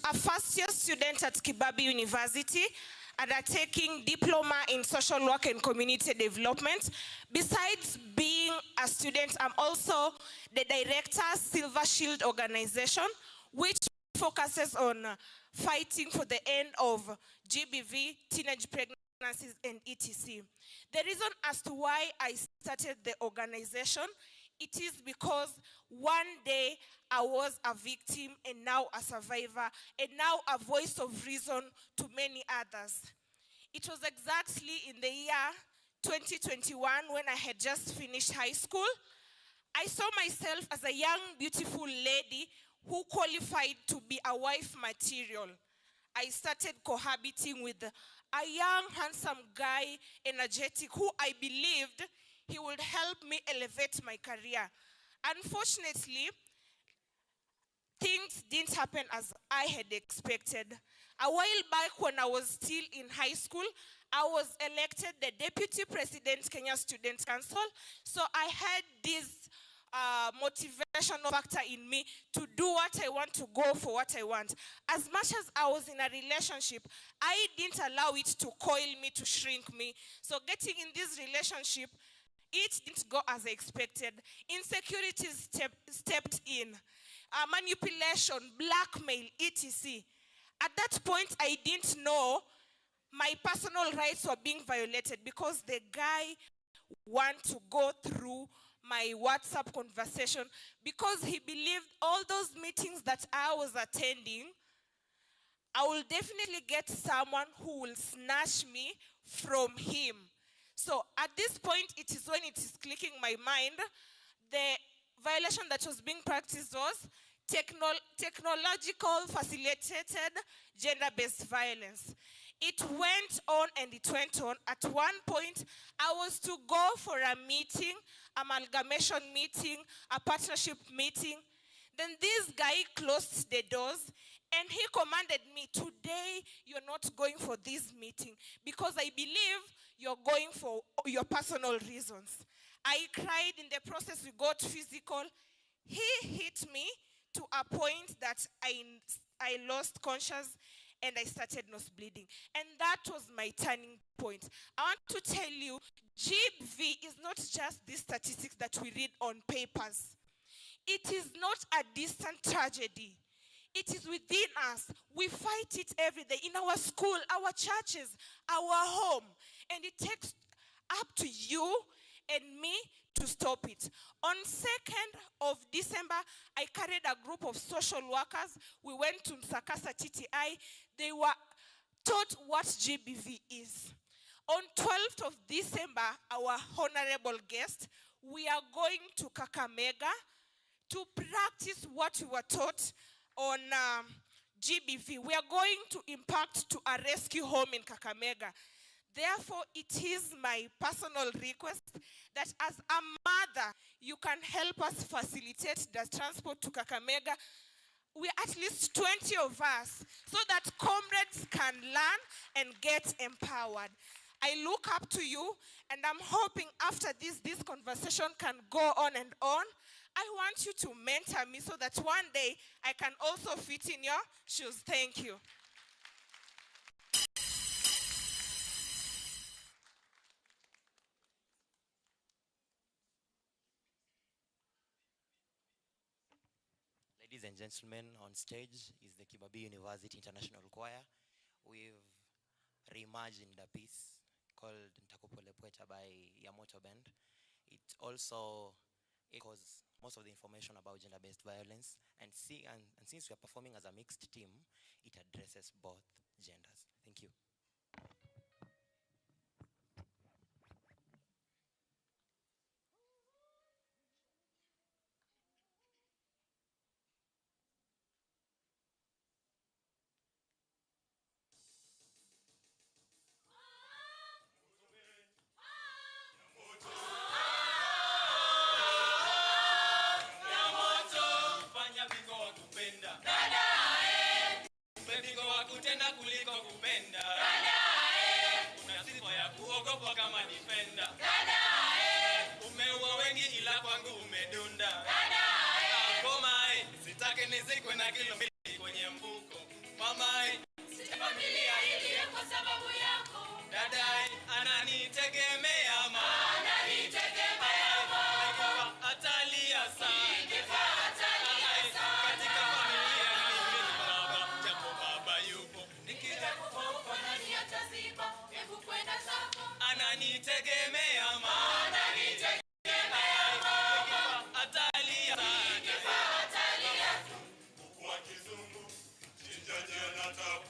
a first-year student at Kibabi University, undertaking diploma in social work and community development. Besides being a student, I'm also the director, Silver Shield organization, which focuses on fighting for the end of GBV, teenage pregnancies, and etc. The reason as to why I started the organization, it is because one day I was a victim and now a survivor and now a voice of reason to many others. It was exactly in the year 2021 when I had just finished high school. I saw myself as a young, beautiful lady who qualified to be a wife material. I started cohabiting with a young, handsome guy, energetic, who I believed he would help me elevate my career. Unfortunately, things didn't happen as I had expected. A while back when I was still in high school, I was elected the Deputy President, Kenya Student Council. So I had this motivational factor in me to do what I want, to go for what I want. As much as I was in a relationship, I didn't allow it to coil me, to shrink me. So getting in this relationship, it didn't go as I expected. Insecurities stepped in. Manipulation, blackmail, etc. At that point, I didn't know my personal rights were being violated because the guy wanted to go through my WhatsApp conversation because he believed all those meetings that I was attending, I will definitely get someone who will snatch me from him. So at this point, it is when it is clicking my mind, the violation that was being practiced was technological facilitated gender-based violence. It went on and it went on. At one point, I was to go for a meeting, amalgamation meeting, a partnership meeting. Then this guy closed the doors and he commanded me, today you're not going for this meeting because I believe you're going for your personal reasons. I cried. In the process, we got physical. He hit me to a point that I lost conscious and I started nose bleeding. And that was my turning point. I want to tell you, GBV is not just these statistics that we read on papers. It is not a distant tragedy. It is within us. We fight it every day in our school, our churches, our home. And it takes up to you and me to stop it. On 2nd of December, I carried a group of social workers. We went to Msakasa TTI. They were taught what GBV is. On 12th of December, our honorable guest, we are going to Kakamega to practice what we were taught on GBV. We are going to impact to a rescue home in Kakamega. Therefore, it is my personal request that as a mother, you can help us facilitate the transport to Kakamega. We are at least 20 of us so that comrades can learn and get empowered. I look up to you, and I'm hoping after this conversation can go on and on. I want you to mentor me so that one day I can also fit in your shoes. Thank you. Ladies and gentlemen, on stage is the Kibabi University International Choir. We've reimagined a piece called Ntakupole Pweta by Yamoto Band. It also echoes most of the information about gender-based violence, and since we are performing as a mixed team, it addresses both genders. Thank you. Mamai, familia iliye kwa sababu yako. Dadai, ananitegemea mama. Ananitegemea mama. Atalia sana. Atalia sana. Katika familia mimi ni baba. Japo baba yupo. Nikija kufa nani ataziba? Hebu kwenda zako. Ananitegemea mama. Ananitegemea mama. Atalia sana. Atalia. Buku wa kizungu, chinjaji anatabu.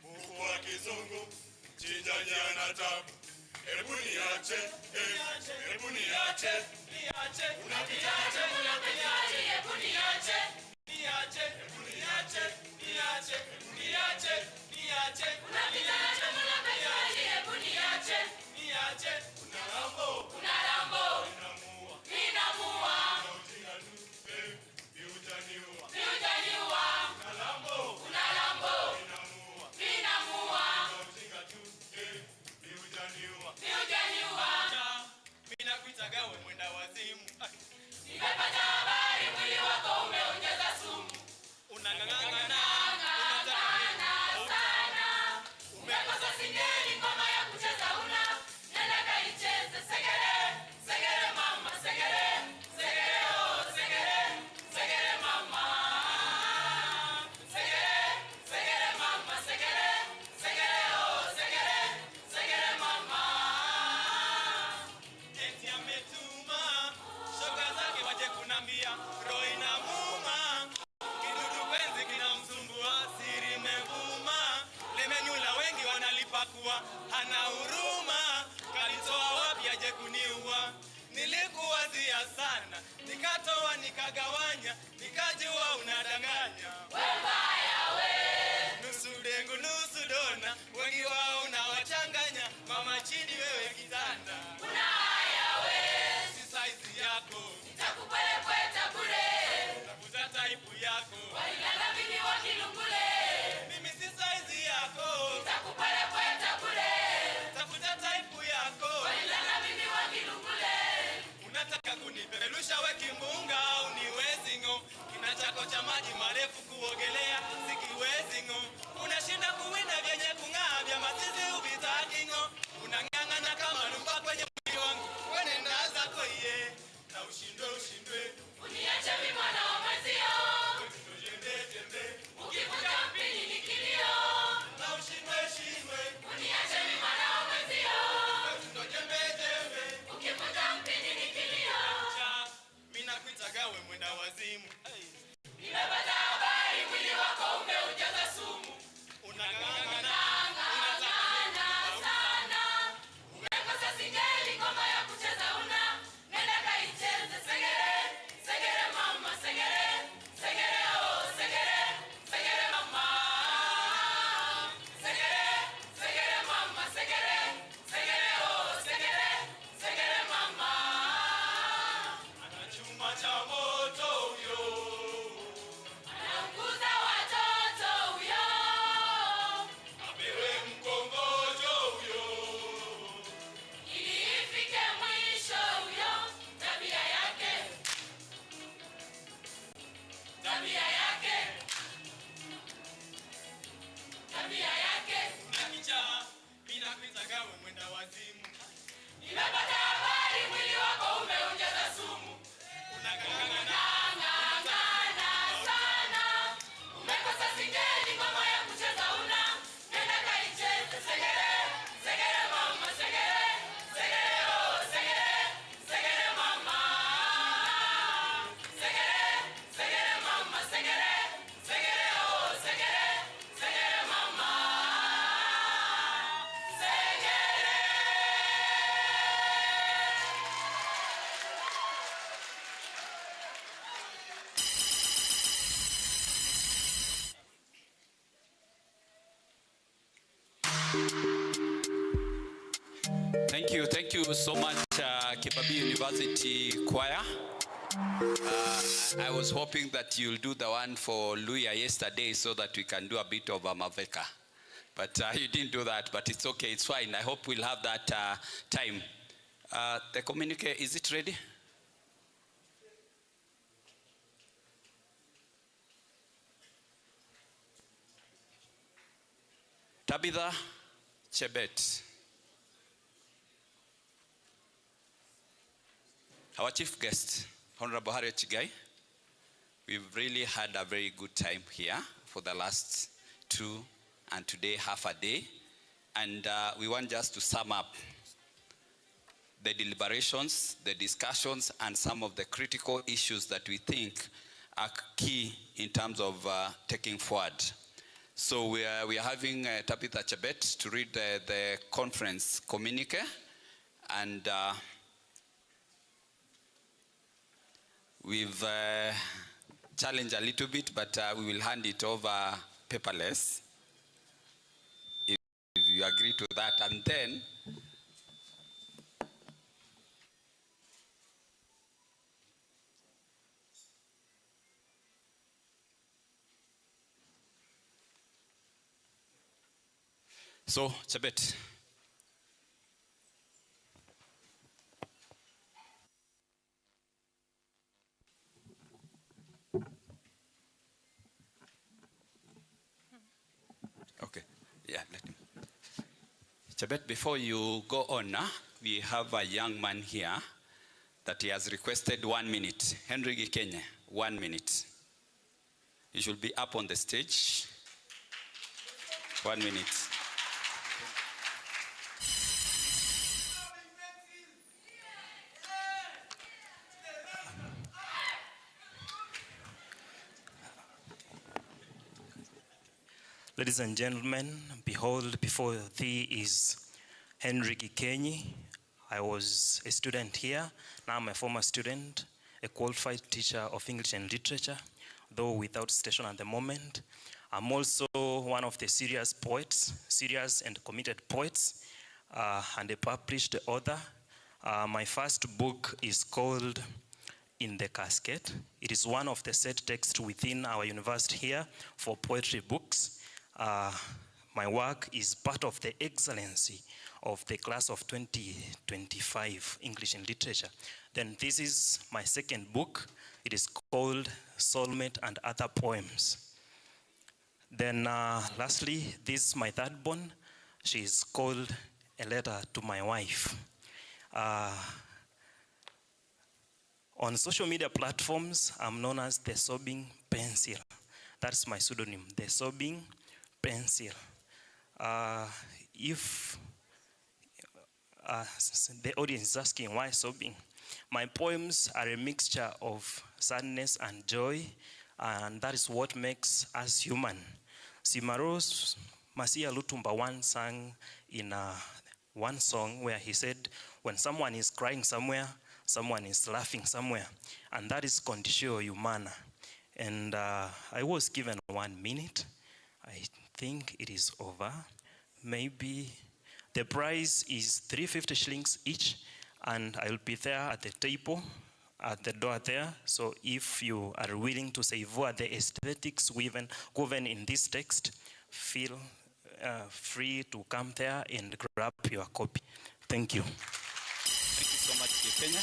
Buku wa kizungu, chinjaji anatabu. Hebu niache, hebu niache, niache, unapitaje, unapitaje, hebu niache, niache, hebu niache, niache, niache, niache, unapitaje, unapitaje, hebu niache, niache, unarambo, unarambo, ninamua, ninamua, viujaniua, viujaniua, unarambo, unarambo, ninamua, ninamua, mina kuitaga we mwenda wazimu. Nimepata habari mwili wako umeongeza sumu. Unang'ang'ana sana. Umekosa singeli ngoma ya kucheza una. Nenda kaicheze segere, segere mama, segere, segere oh, segere, segere mama. Segere, segere mama, segere, segere oh, segere, segere mama. Eti ametuma shoga zake waje kunambia roho inamuuma, kidudu penzi kinamsumbua, siri imevuma, limenyula wengi wanalipakua, hana huruma, kalitoa wapi aje kuniua. Nilikuwazia sana, nikatoa nikagawanya, nikajua unadanganya. Wembaya we, nusu dengu nusu dona, wengi wao unawachanganya, mama chini wewe kitanda. Unaya we, si size yako, nitakupeleka bure, tafuta type yako, walilala mimi wakilungule. Mimi si size yako, nitakupeleka bure, tafuta type yako, walilala mimi wakilungule. Unataka kunipeperusha we kimbunga au niwezi ngo? Kina chako cha maji marefu kuogelea sikiwezi ngo. Unashinda kuwinda vyenye kung'aa vya masizi ubitaki ngo. Unang'ang'ana kama lumba kwenye mwili wangu, wene ndaza kwa iye na ushindwe ushindwe. Uniache mimi mwana wa mazio, wetu jembe jembe, ukivuta mpini ni kilio na ushindwe ushindwe. Uniache mimi mwana wa mazio, wetu jembe jembe, ukivuta mpini ni kilio. Mina kuitaga we mwenda wazimu. Nimepata habari mwili wako umeujaza sumu. Unang'ang'ana sana. Umekosa singeli ngoma ya kucheza una. Nenda kaicheze segere, segere mama, segere, segere oh, segere, segere mama. Segere, segere mama, segere, segere oh, segere, segere mama. Anachuma cha moto huyo, anaunguza watoto huyo, apewe mkongojo huyo, ili ifike mwisho huyo. Tabia yake, tabia yake, tabia yake. Unakicha, mina kuitaga we mwenda wazimu. Nimepata habari mwili wako umeujaza sumu. Unang'ang'ana sana. Umekosa singeli ngoma ya kucheza una. Nenda kaicheze segere, segere mama, segere, segere oh, segere, segere mama. Segere, segere mama, segere, segere oh, segere, segere mama. Segere. Thank you so much, Kibabii University Choir. I was hoping that you'll do the one for Luya yesterday so that we can do a bit of a Maveka. But you didn't do that, but it's okay, it's fine. I hope we'll have that time. The communique, is it ready? Tabitha Chebet. Our chief guest, Honorable Harriet Chigai. We've really had a very good time here for the last 2 and today half a day. And we want just to sum up the deliberations, the discussions, and some of the critical issues that we think are key in terms of taking forward. So we are having Tabitha Chebet to read the conference communique, and we've challenged a little bit, but we will hand it over paperless, if you agree to that. And then so, Chebet. Okay, yeah, let him. Chebet, before you go on, we have a young man here that he has requested 1 minute. Henry Gikenye, 1 minute. You should be up on the stage. 1 minute. Ladies and gentlemen, behold, before thee is Henry Gikenyi. I was a student here. Now I'm a former student, a qualified teacher of English and literature, though without station at the moment. I'm also one of the serious poets, serious and committed poets, and a published author. My first book is called In the Casket. It is one of the set texts within our university here for poetry books. My work is part of the excellency of the class of 2025 English and Literature. Then this is my second book. It is called Soulmate and Other Poems. Then lastly, this is my third born. She is called A Letter to My Wife. On social media platforms, I'm known as the Sobbing Pencil. That's my pseudonym, the Sobbing Pencil. If the audience is asking why sobbing, my poems are a mixture of sadness and joy, and that is what makes us human. Simaros Masia Lutumba once sang in one song where he said, when someone is crying somewhere, someone is laughing somewhere, and that is conditio humana. And I was given 1 minute. I think it is over. Maybe the price is 350 shillings each, and I'll be there at the table, at the door there. So if you are willing to savor the aesthetics given in this text, feel free to come there and grab your copy. Thank you. Thank you so much, Kenya.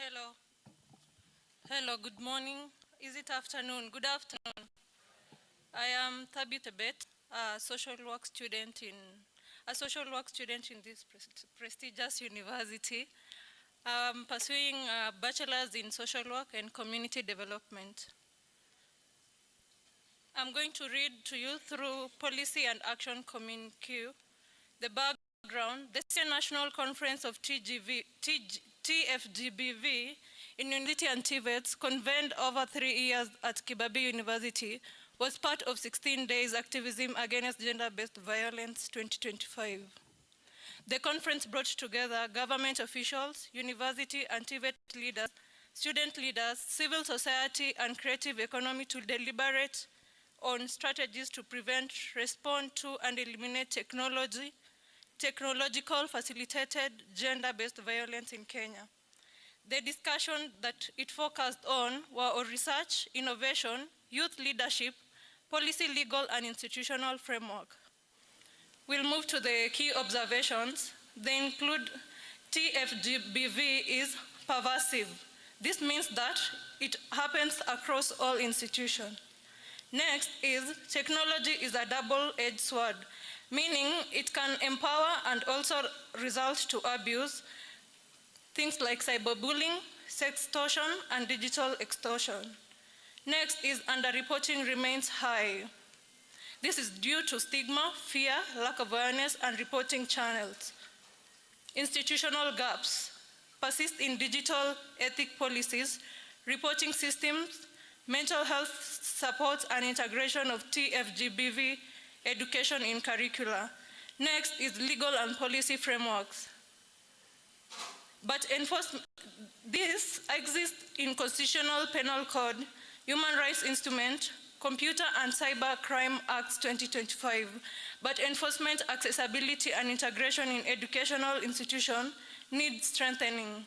Hello. Hello, good morning. Is it afternoon? Good afternoon. I am Tabitha Chebet, a social work student in this prestigious university. I'm pursuing a bachelor's in social work and community development. I'm going to read to you through Policy and Action Communique, the background. The Senior National Conference of TFGBV in University and TVETS, convened over 3 years at Kibabii University, was part of 16 days activism against gender-based violence 2025. The conference brought together government officials, university and TVET leaders, student leaders, civil society, and creative economy to deliberate on strategies to prevent, respond to, and eliminate technological facilitated gender-based violence in Kenya. The discussion that it focused on were on research, innovation, youth leadership, policy, legal, and institutional framework. We'll move to the key observations. They include TFGBV is pervasive. This means that it happens across all institutions. Next is technology is a double-edged sword, meaning it can empower and also result to abuse, things like cyberbullying, sextortion, and digital extortion. Next is underreporting remains high. This is due to stigma, fear, lack of awareness, and reporting channels. Institutional gaps persist in digital ethic policies, reporting systems, mental health support, and integration of TFGBV education in curricula. Next is legal and policy frameworks. But this exists in Constitutional Penal Code, Human Rights Instrument, Computer and Cyber Crime Acts 2025, but enforcement, accessibility, and integration in educational institutions need strengthening.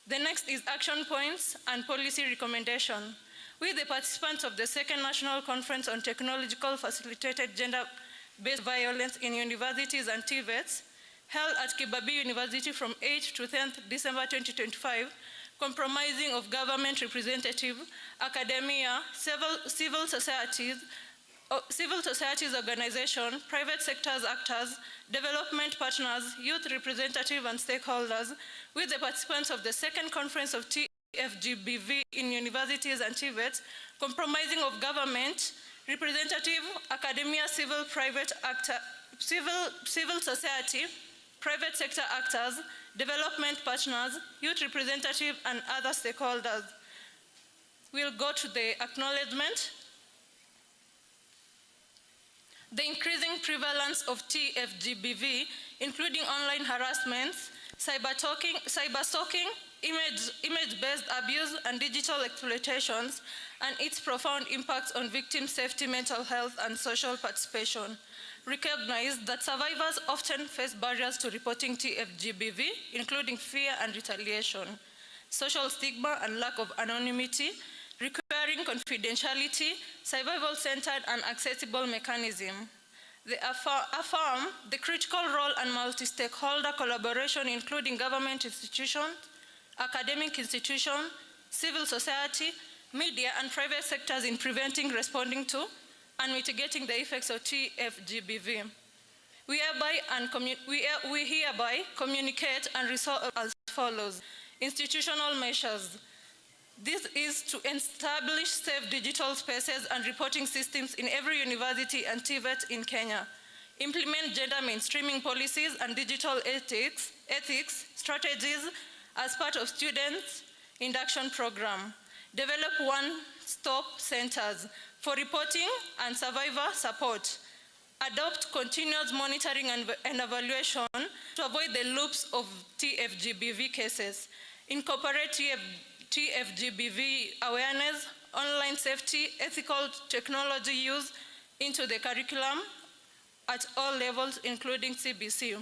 The next is action points and policy recommendation. We, the participants of the second National Conference on Technological Facilitated Gender-Based Violence in Universities and TVETS, held at Kibabii University from 8th to 10th December 2025, comprising of government representative, academia, civil societies organization, private sectors actors, development partners, youth representative, and stakeholders, with the participants of the second conference of TFGBV in universities and TVETs, comprising of government, representative, academia, civil society, private sector actors, development partners, youth representative, and other stakeholders. We'll go to the acknowledgement. The increasing prevalence of TFGBV, including online harassments, cyber-stalking, image-based abuse, and digital exploitations, and its profound impacts on victim safety, mental health, and social participation. Recognize that survivors often face barriers to reporting TFGBV, including fear and retaliation, social stigma and lack of anonymity, requiring confidentiality, survival-centered and accessible mechanism. They affirm the critical role and multi-stakeholder collaboration, including government institutions, academic institutions, civil society, media, and private sectors in preventing, responding to, and mitigating the effects of TFGBV. We hereby communicate and resolve as follows. Institutional measures. This is to establish safe digital spaces and reporting systems in every university and TVET in Kenya. Implement gender mainstreaming policies and digital ethics strategies as part of students' induction program. Develop one-stop centers for reporting and survivor support. Adopt continuous monitoring and evaluation to avoid the loops of TFGBV cases. Incorporate TFGBV awareness, online safety, ethical technology use into the curriculum at all levels, including CBC.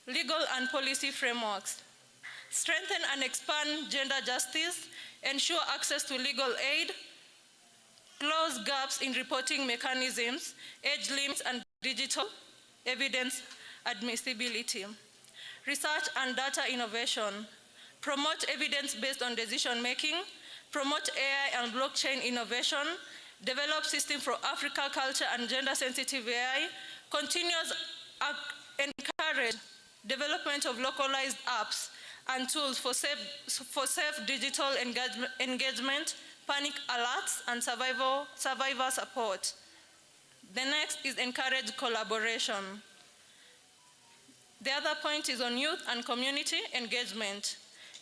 Legal and policy frameworks. Strengthen and expand gender justice, ensure access to legal aid, close gaps in reporting mechanisms, age limits, and digital evidence admissibility. Research and data innovation. Promote evidence based on decision making, promote AI and blockchain innovation, develop system for Africa culture and gender sensitive AI, encourage development of localized apps and tools for safe digital engagement, panic alerts, and survivor support. The next is encourage collaboration. The other point is on youth and community engagement.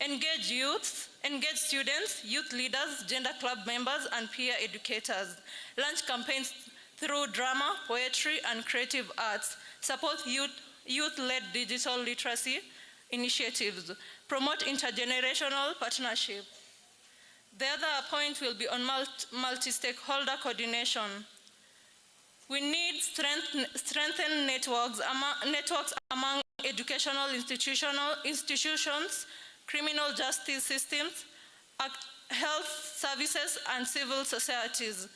Engage youth, engage students, youth leaders, gender club members, and peer educators. Launch campaigns through drama, poetry, and creative arts. Support youth-led digital literacy initiatives. Promote intergenerational partnership. The other point will be on multi-stakeholder coordination. We need strengthen networks among educational institutions, criminal justice systems, health services, and civil societies.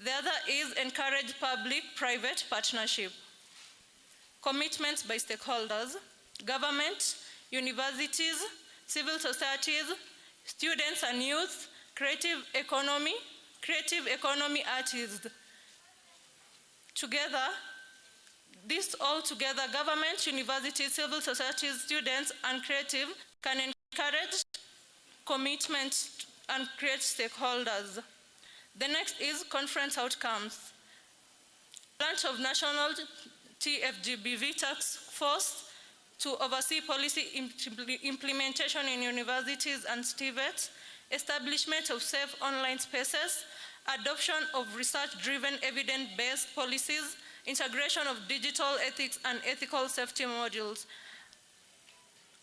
The other is encourage public-private partnership. commitments by stakeholders, government, universities, civil societies, students and youth, creative economy artists. Together, this all together, government, universities, civil societies, students, and creative can encourage commitment and create stakeholders. The next is conference outcomes. Launch of National TFGBV Task Force to oversee policy implementation in universities and TVETS, establishment of safe online spaces, adoption of research-driven evidence-based policies, integration of digital ethics and ethical safety modules.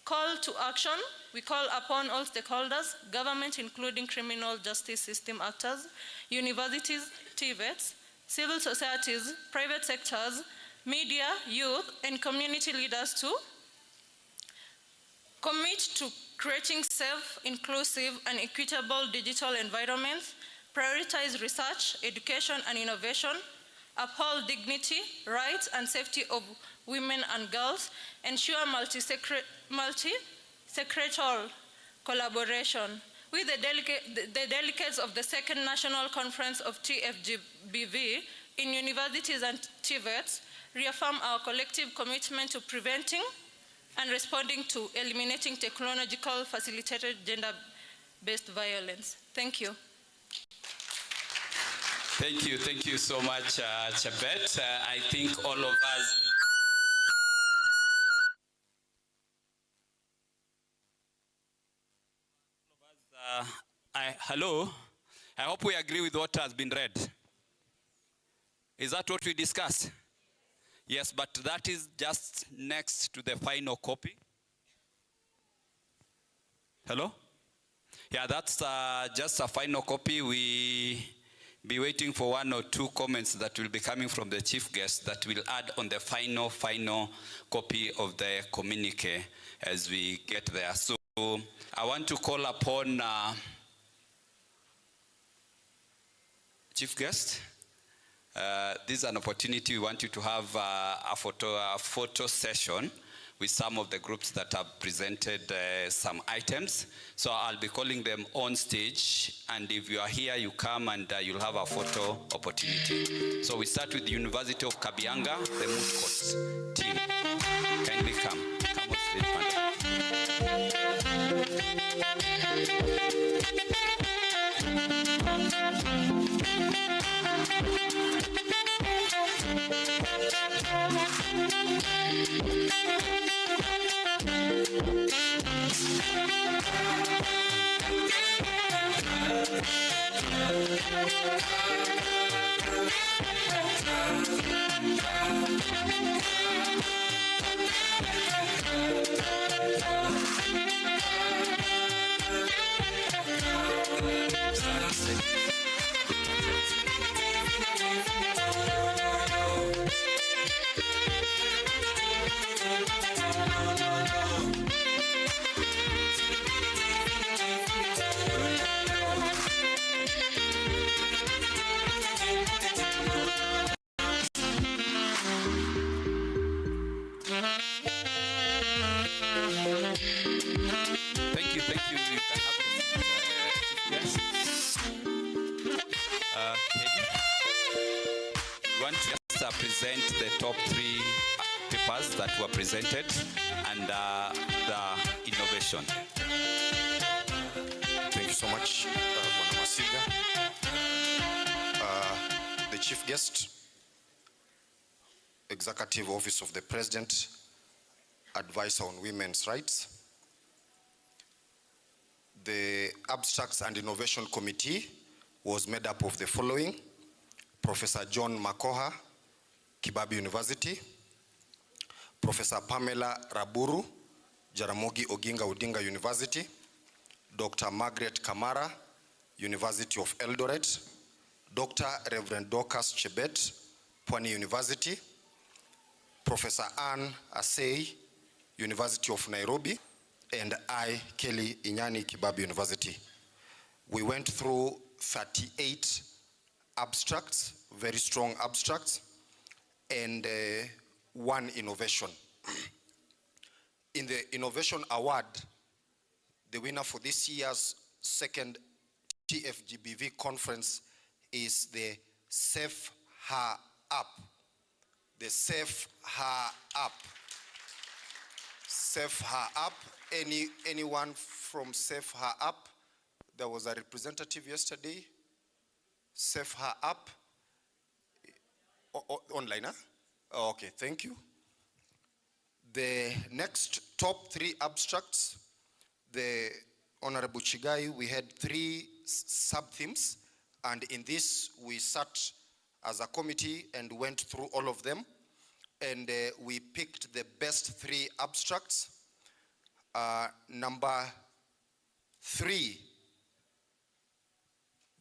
Call to action, we call upon all stakeholders, government including criminal justice system actors, universities, TVETS, civil societies, private sectors, media, youth, and community leaders to commit to creating safe, inclusive, and equitable digital environments, prioritize research, education, and innovation, uphold dignity, rights, and safety of women and girls, ensure multi-sectoral collaboration. With the delegates of the second national conference of TFGBV in universities and TVETS, reaffirm our collective commitment to preventing and responding to eliminating technological facilitated gender-based violence. Thank you. Thank you so much, Chebet. I think all of us. Hello, I hope we agree with what has been read. Is that what we discussed? Yes, but that is just next to the final copy. Hello? Yeah, that's just a final copy. We be waiting for one or two comments that will be coming from the chief guest that will add on the final copy of the communique as we get there. So I want to call upon chief guest. This is an opportunity. We want you to have a photo session with some of the groups that have presented some items. So I'll be calling them on stage, and if you are here, you come and you'll have a photo opportunity. So we start with the University of Kabianga, the Moot Courts team. Kindly come on stage, present the top 3 papers that were presented and the innovation. Thank you so much, Bwana Masiga. The chief guest, Executive Office of the President, Advisor on Women's Rights. The Abstracts and Innovation Committee was made up of the following: Professor John Makoha, Kibabi University; Professor Pamela Raburu, Jaramogi Oginga Odinga University; Dr. Margaret Kamara, University of Eldoret; Dr. Reverend Dorcas Chebet, Pwani University; Professor Anne Asei, University of Nairobi; and I, Kelly Inyani, Kibabi University. We went through 38 abstracts, very strong abstracts, and one innovation. In the Innovation Award, the winner for this year's second TFGBV conference is the Save Her Up. The Save Her Up. Save Her Up. Anyone from Save Her Up? There was a representative yesterday. Save Her Up. Online, huh? Oh, okay, thank you. The next top 3 abstracts, the Honorable Chigai, we had 3 sub-themes, and in this we sat as a committee and went through all of them, and we picked the best 3 abstracts. Number 3,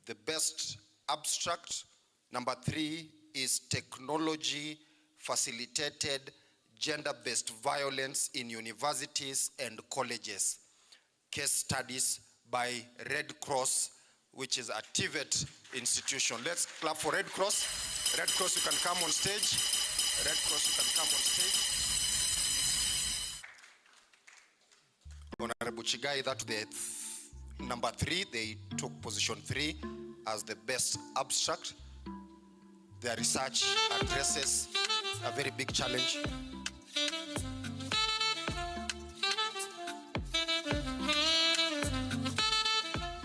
the best abstract, number 3 is technology facilitated gender-based violence in universities and colleges. Case studies by Red Cross, which is a TVET institution. Let's clap for Red Cross. Red Cross, you can come on stage. Red Cross, you can come on stage. Honorable Chigai, that's the number 3. They took position 3 as the best abstract. Their research addresses a very big challenge.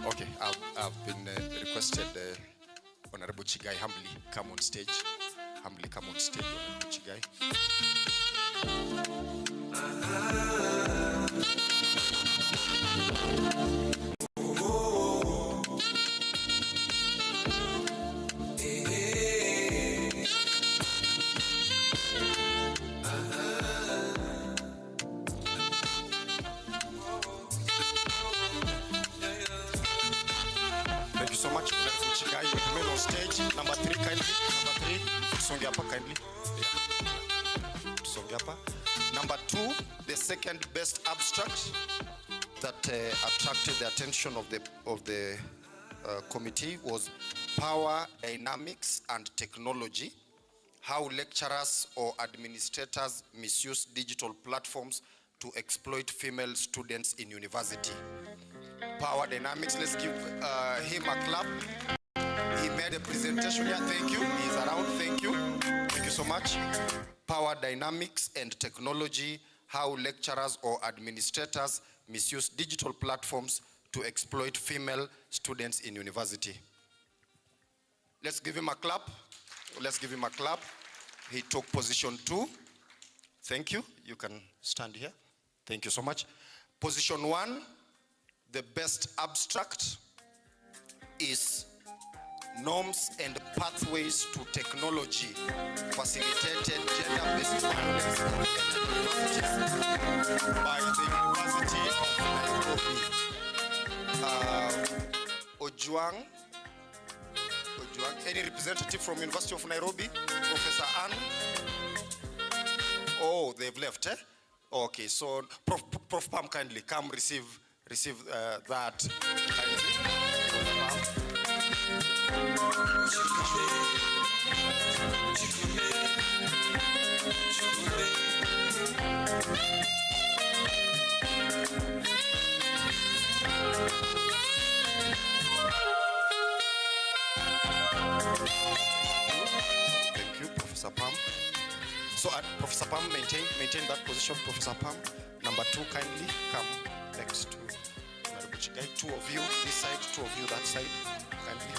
Okay, I've been requested, Honorable Chigai, humbly come on stage. Humbly come on stage, Honorable Chigai. Thank you so much, Honorable Chigai. You remain on stage. Number 3, kindly. Number 3, Songyapa, kindly. Yeah. Songyapa. Number 2, the second best abstract that attracted the attention of the committee was Power Dynamics and Technology: How Lecturers or Administrators Misuse Digital Platforms to Exploit Female Students in University. Power Dynamics, let's give him a clap. He made a presentation here, thank you. He's around, thank you. Thank you so much. Power Dynamics and Technology: How Lecturers or Administrators Misuse Digital Platforms to Exploit Female Students in University. Let's give him a clap. Let's give him a clap. He took position 2. Thank you. You can stand here. Thank you so much. Position 1, the best abstract, is Norms and Pathways to Technology Facilitated Gender-Based Violence in Universities by the University of Nairobi. Ojuang, any representative from University of Nairobi? Professor Ann? Oh, they've left, eh? Okay, so Prof Pam, kindly come receive that. Thank you, Professor Pam. So Professor Pam, maintain that position, Professor Pam. Number 2, kindly come next to Honorable Chigai. 2 of you this side, 2 of you that side, kindly.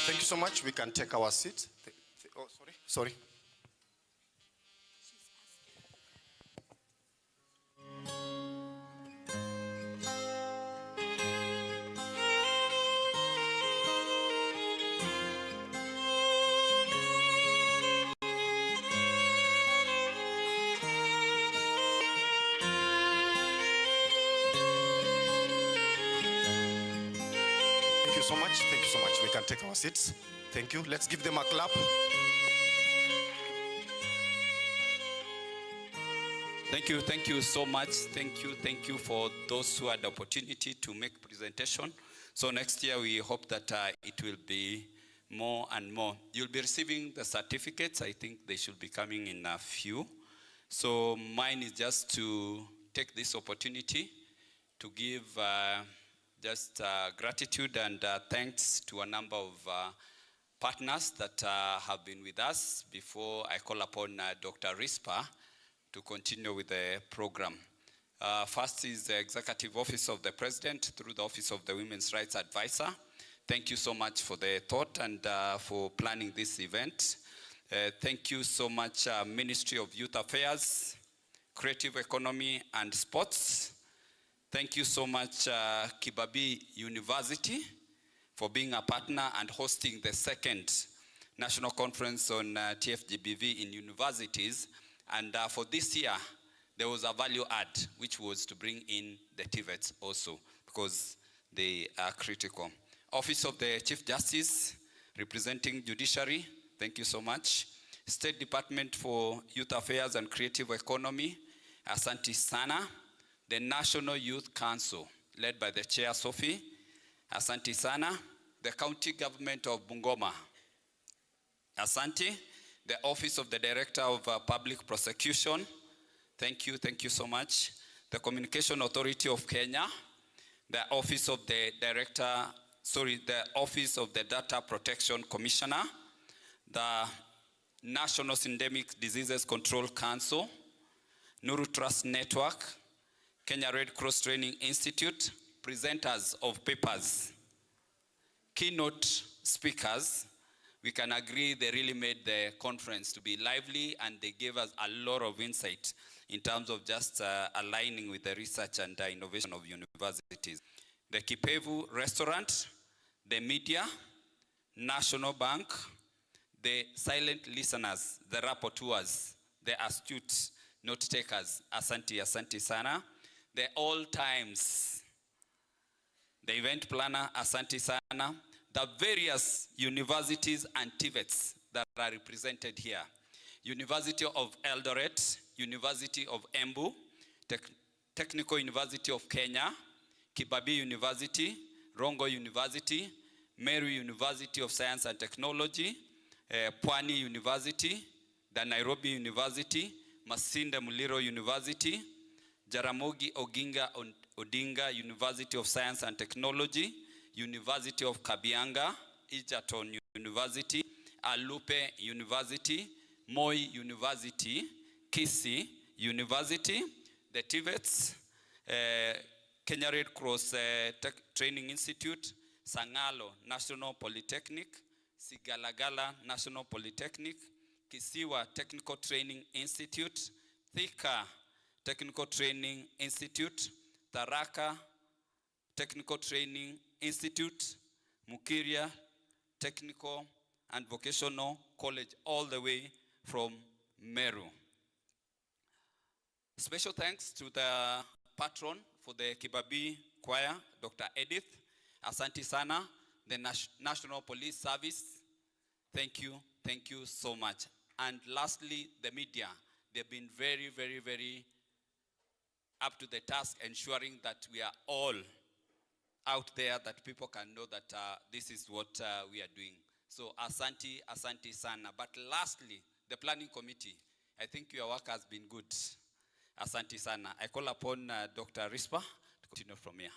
Thank you so much. We can take our seats. Oh, sorry. Thank you so much. Thank you so much. We can take our seats. Thank you. Let's give them a clap. Thank you so much. Thank you for those who had the opportunity to make presentation. So next year we hope that it will be more and more. You'll be receiving the certificates. I think they should be coming in a few. So mine is just to take this opportunity to give just gratitude and thanks to a number of partners that have been with us before I call upon Dr. Rispa to continue with the program. First is the Executive Office of the President through the Office of the Women's Rights Advisor. Thank you so much for the thought and for planning this event. Thank you so much, Ministry of Youth Affairs, Creative Economy and Sports. Thank you so much, Kibabii University, for being a partner and hosting the second National Conference on TFGBV in universities. And for this year, there was a value add, which was to bring in the TVETS also, because they are critical. Office of the Chief Justice, representing Judiciary, thank you so much. State Department for Youth Affairs and Creative Economy, Asante Sana. The National Youth Council, led by the Chair, Sophie, Asante Sana. The County Government of Bungoma, Asante. The Office of the Director of Public Prosecution, thank you so much. The Communication Authority of Kenya, the Office of the Office of the Data Protection Commissioner, the National Endemic Diseases Control Council, Nuru Trust Network, Kenya Red Cross Training Institute, presenters of papers, keynote speakers. We can agree they really made the conference to be lively, and they gave us a lot of insight in terms of just aligning with the research and innovation of universities. The Kipevu restaurant, the media, National Bank, the silent listeners, the rapporteurs, the astute note takers, Asante Sana, the all times, the event planner, Asante Sana, the various universities and TVETS that are represented here. University of Eldoret, University of Embu, Technical University of Kenya, Kibabii University, Rongo University, Meru University of Science and Technology, Pwani University, the Nairobi University, Masinde Muliro University, Jaramogi Oginga Odinga University of Science and Technology, University of Kabianga, Egerton University, Alupe University, Moi University, Kisii University, the TVETS, Kenya Red Cross Training Institute, Sangalo National Polytechnic, Sigalagala National Polytechnic, Kisiwa Technical Training Institute, Thika Technical Training Institute, Tharaka Technical Training Institute, Mukiria Technical and Vocational College, all the way from Meru. Special thanks to the patron for the Kibabii Choir, Dr. Edith. Asante Sana, the National Police Service. Thank you so much. And lastly, the media. They've been very, very, very up to the task, ensuring that we are all out there, that people can know that this is what we are doing. So Asante Sana. But lastly, the planning committee, I think your work has been good. Asante Sana. I call upon Dr. Rispa to continue from here.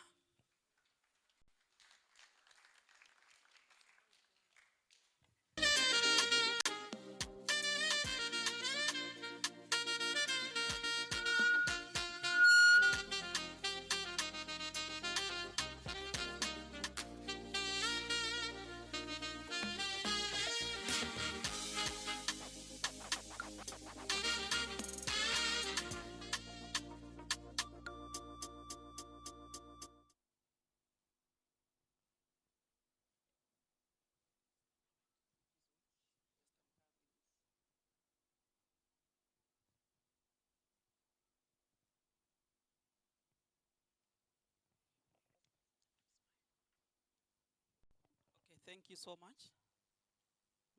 Thank you so much,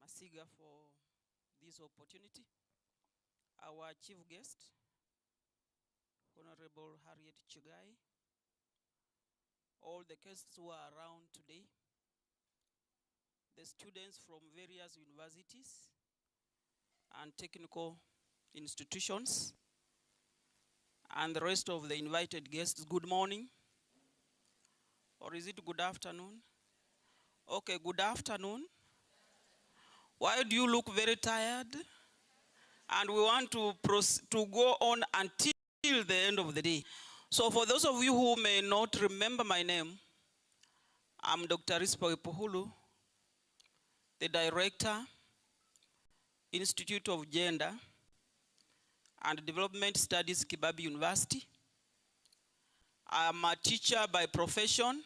Masiga, for this opportunity. Our chief guest, Honorable Harriet Chigai, all the guests who are around today, the students from various universities and technical institutions, and the rest of the invited guests, good morning. Or is it good afternoon? Okay, good afternoon. Why do you look very tired? And we want to go on until the end of the day. So for those of you who may not remember my name, I'm Dr. Rispa Ipuhulu, the Director, Institute of Gender and Development Studies, Kibabi University. I'm a teacher by profession,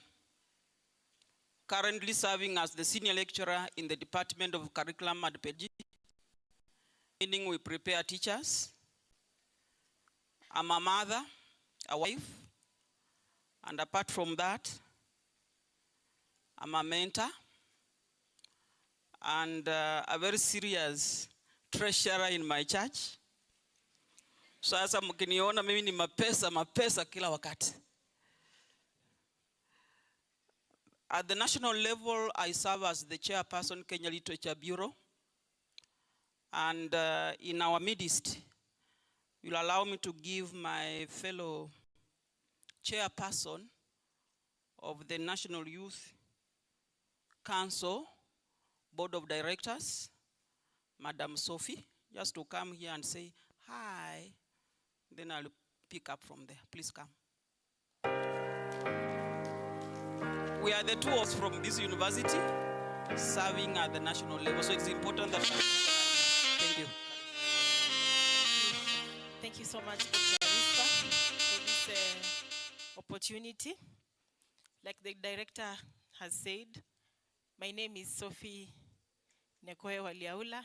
currently serving as the senior lecturer in the Department of Curriculum and Pedagogy, meaning we prepare teachers. I'm a mother, a wife, and apart from that, I'm a mentor and a very serious treasurer in my church. Sasa mkiniona mimi ni mapesa kila wakati. At the national level, I serve as the chairperson, Kenya Literature Bureau. And in our midst, you'll allow me to give my fellow chairperson of the National Youth Council Board of Directors, Madam Sophie, just to come here and say hi. Then I'll pick up from there. Please come. We are the two of us from this university serving at the national level, so it's important that thank you. Thank you so much, Dr. Rispa, for this opportunity. Like the director has said, my name is Sophie Nekoe Waliaula,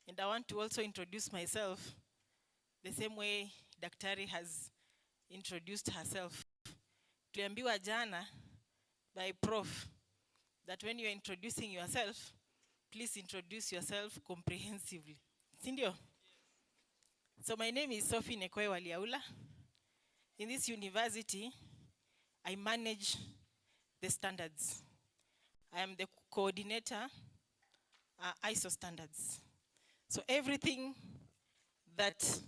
and I want to also introduce myself the same way Daktari has introduced herself. Tuliambiwa jana by Prof that when you're introducing yourself, please introduce yourself comprehensively. Sindio? So my name is Sophie Nekoe Waliaula. In this university, I manage the standards. I am the coordinator, ISO standards. So everything that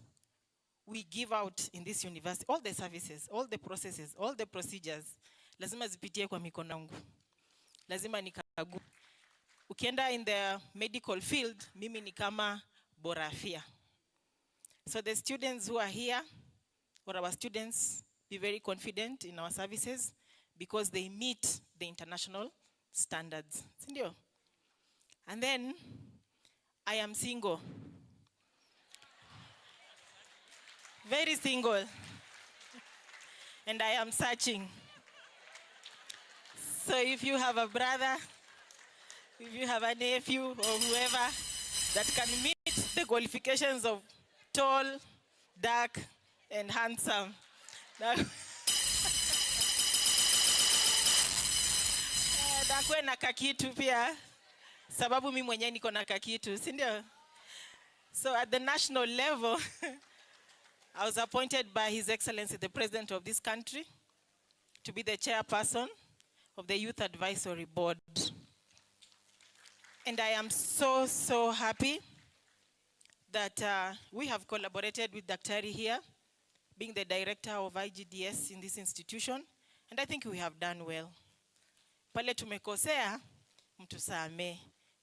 we give out in this university, all the services, all the processes, all the procedures, lazima zipitie kwa mikono yangu. Lazima nikagu. Ukienda in the medical field, mimi ni kama bora afya. So the students who are here, or our students, be very confident in our services because they meet the international standards. Sindio? And then, I am single. Very single. And I am searching. So if you have a brother, if you have a nephew or whoever that can meet the qualifications of tall, dark, and handsome. Dakwe na kakitu pia, sababu mimi mwenyewe niko na kakitu, si ndio? So at the national level, I was appointed by His Excellency, the President of this country, to be the chairperson of the Youth Advisory Board. And I am so happy that we have collaborated with Daktari here, being the director of IGDS in this institution, and I think we have done well. Pale tumekosea, mtusame,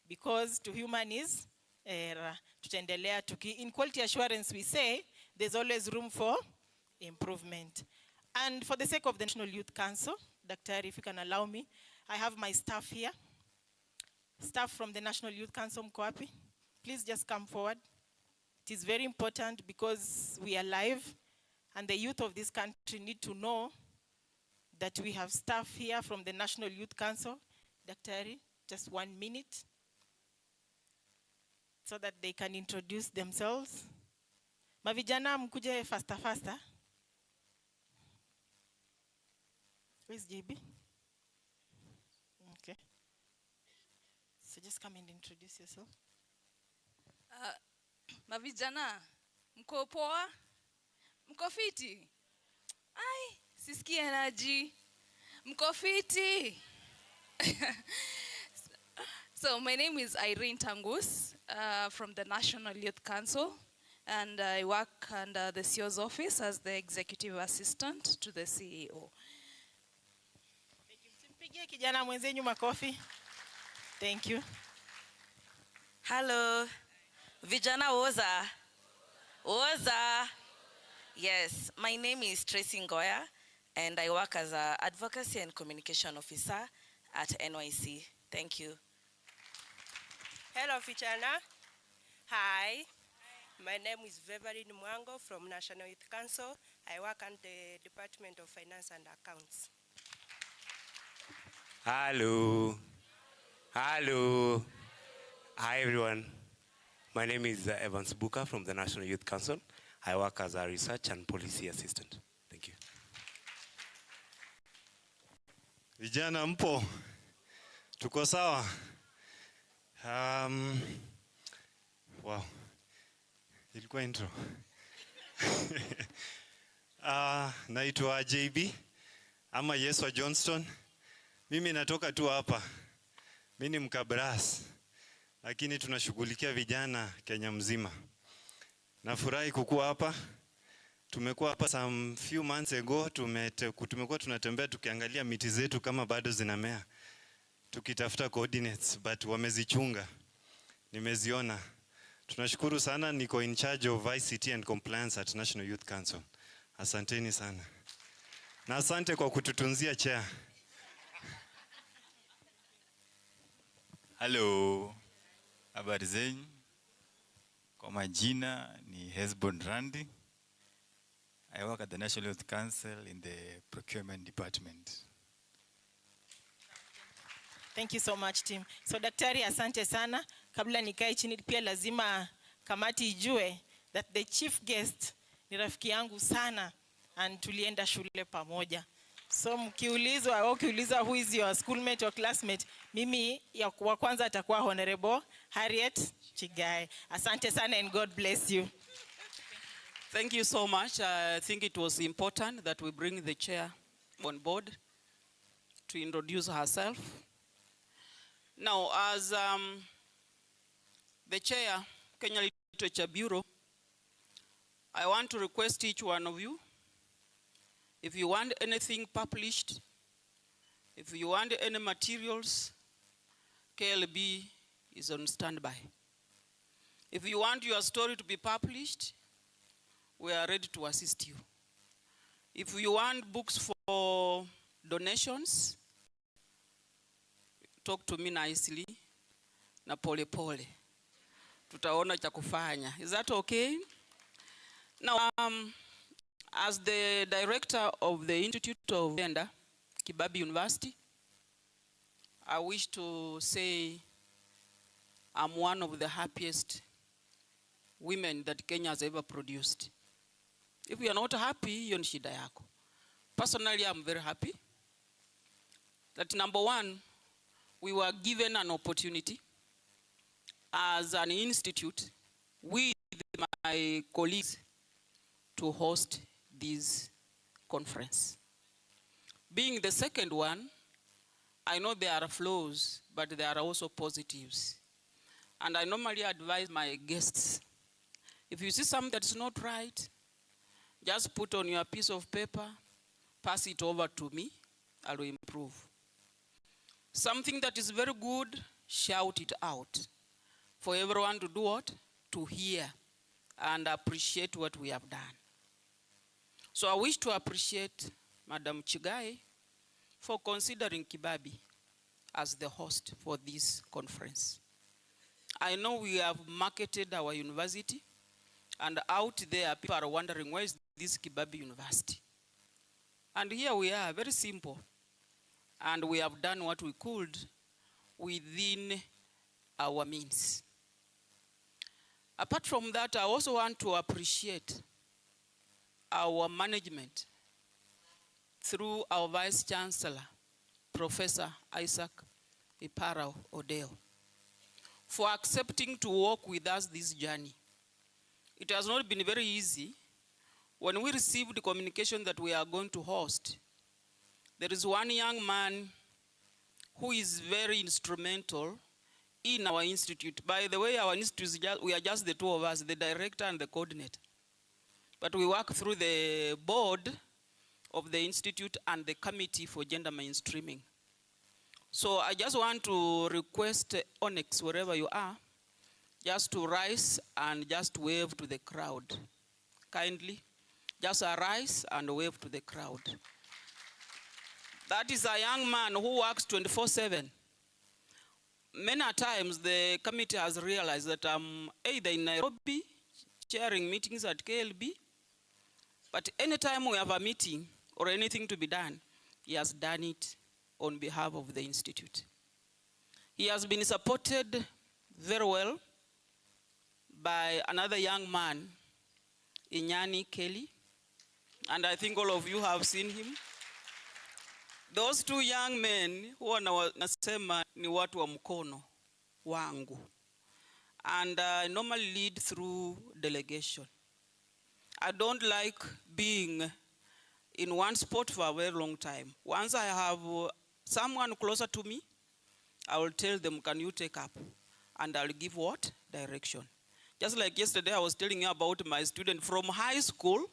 because to human is error. Tutaendelea in quality assurance we say, there's always room for improvement. And for the sake of the National Youth Council, Daktari, if you can allow me, I have my staff here. Staff from the National Youth Council, mko wapi? Please just come forward. It is very important because we are live and the youth of this country need to know that we have staff here from the National Youth Council. Daktari, just 1 minute so that they can introduce themselves. Mavijana mkuje faster. Where's JB? Okay. So just come and introduce yourself. Mavijana, mko poa? Mko fiti? Ai, sisikie energy. Mko fiti? So my name is Irene Tangus from the National Youth Council, and I work under the CEO's office as the executive assistant to the CEO. Mpigie kijana mwenzenyu makofi. Thank you. Hello. Vijana Oza. Oza. Yes, my name is Tracy Ngoya, and I work as an advocacy and communication officer at NYC. Thank you. Hello, Fichana. Hi. My name is Veverin Mwango from National Youth Council. I work in the Department of Finance and Accounts. Hello. Hello. Hi, everyone. My name is Evans Buka from the National Youth Council. I work as a research and policy assistant. Thank you. Vijana mpo? Tuko sawa? Wow. Ilikuwa intro. Naitwa JB ama Yeswa Johnston. Mimi natoka tu hapa. Mimi ni Mkabras. Lakini tunashughulikia vijana Kenya mzima. Nafurahi kukua hapa. Tumekuwa hapa some few months ago, tumekuwa tunatembea tukiangalia miti zetu kama bado zinamea. Tukitafuta coordinates, but wamezichunga. Nimeziona. Tunashukuru sana, niko in charge of ICT and compliance at National Youth Council. Asanteni sana. Na asante kwa kututunzia chair. Hello. Habari zenyu? Kwa majina ni Hesbon Randy. I work at the National Youth Council in the procurement department. Thank you so much, team. So daktari, asante sana. Kabla nikae chini pia lazima kamati ijue that the chief guest ni rafiki yangu sana and tulienda shule pamoja. So mkiulizwa au ukiuliza who is your schoolmate or classmate, mimi ya wa kwanza atakuwa Honorable Harriet Chigai. Asante sana and God bless you. Thank you so much. I think it was important that we bring the chair on board to introduce herself. Now, as the chair, Kenya Literature Bureau, I want to request each one of you, if you want anything published, if you want any materials, KLB is on standby. If you want your story to be published, we are ready to assist you. If you want books for donations, talk to me nicely na pole pole. Tutaona cha kufanya. Is that okay? Now, as the director of the Institute of Gender, Kibabi University, I wish to say I'm one of the happiest women that Kenya has ever produced. If you are not happy, hiyo ni shida yako. Personally, I'm very happy that number one, we were given an opportunity as an institute with my colleagues to host this conference. Being the second one, I know there are flaws, but there are also positives. And I normally advise my guests, if you see something that's not right, just put on your piece of paper, pass it over to me, I will improve. Something that is very good, shout it out. For everyone to do what? To hear and appreciate what we have done. So I wish to appreciate Madam Chigai for considering Kibabi as the host for this conference. I know we have marketed our university, and out there people are wondering, where is this Kibabi University? And here we are, very simple. And we have done what we could within our means. Apart from that, I also want to appreciate our management through our Vice Chancellor, Professor Isaac Ipara Odeo, for accepting to walk with us this journey. It has not been very easy when we received the communication that we are going to host, there is one young man who is very instrumental in our institute. By the way, our institute, we are just the two of us, the director and the coordinator. But we work through the board of the institute and the committee for gender mainstreaming. So I just want to request Onyx, wherever you are, just to rise and just wave to the crowd. Kindly, just arise and wave to the crowd. That is a young man who works 24/7. Many times the committee has realized that I'm either in Nairobi, chairing meetings at KLB, but anytime we have a meeting or anything to be done, he has done it on behalf of the institute. He has been supported very well by another young man, Inyani Kelly, and I think all of you have seen him. Those two young men huwa nasema ni watu wa mkono wangu, and I normally lead through delegation. I don't like being in one spot for a very long time. Once I have someone closer to me, I will tell them, can you take up? And I'll give what? Direction. Just like yesterday, I was telling you about my student from high school.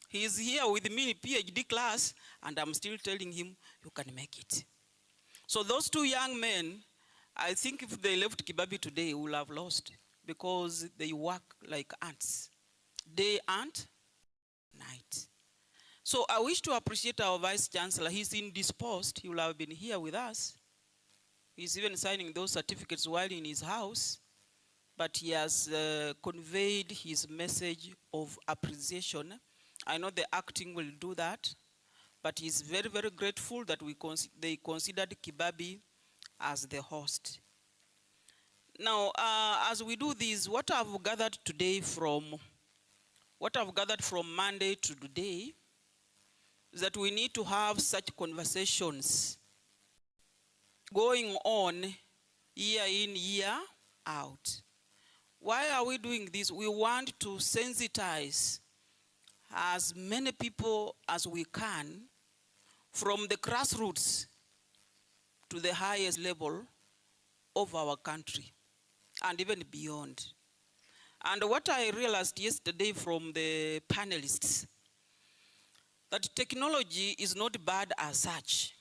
He's here with me in PhD class, and I'm still telling him, you can make it. So those two young men, I think if they left Kibabi today, we will have lost, because they work like ants, day and night. So I wish to appreciate our Vice Chancellor. He's indisposed. He will have been here with us. He's even signing those certificates while in his house. But he has conveyed his message of appreciation. I know the acting will do that, but he's very, very grateful that they considered Kibabi as the host. Now, as we do this, what I've gathered from Monday to today is that we need to have such conversations going on year in, year out. Why are we doing this? We want to sensitize as many people as we can from the grassroots to the highest level of our country and even beyond. And what I realized yesterday from the panelists, that technology is not bad as such,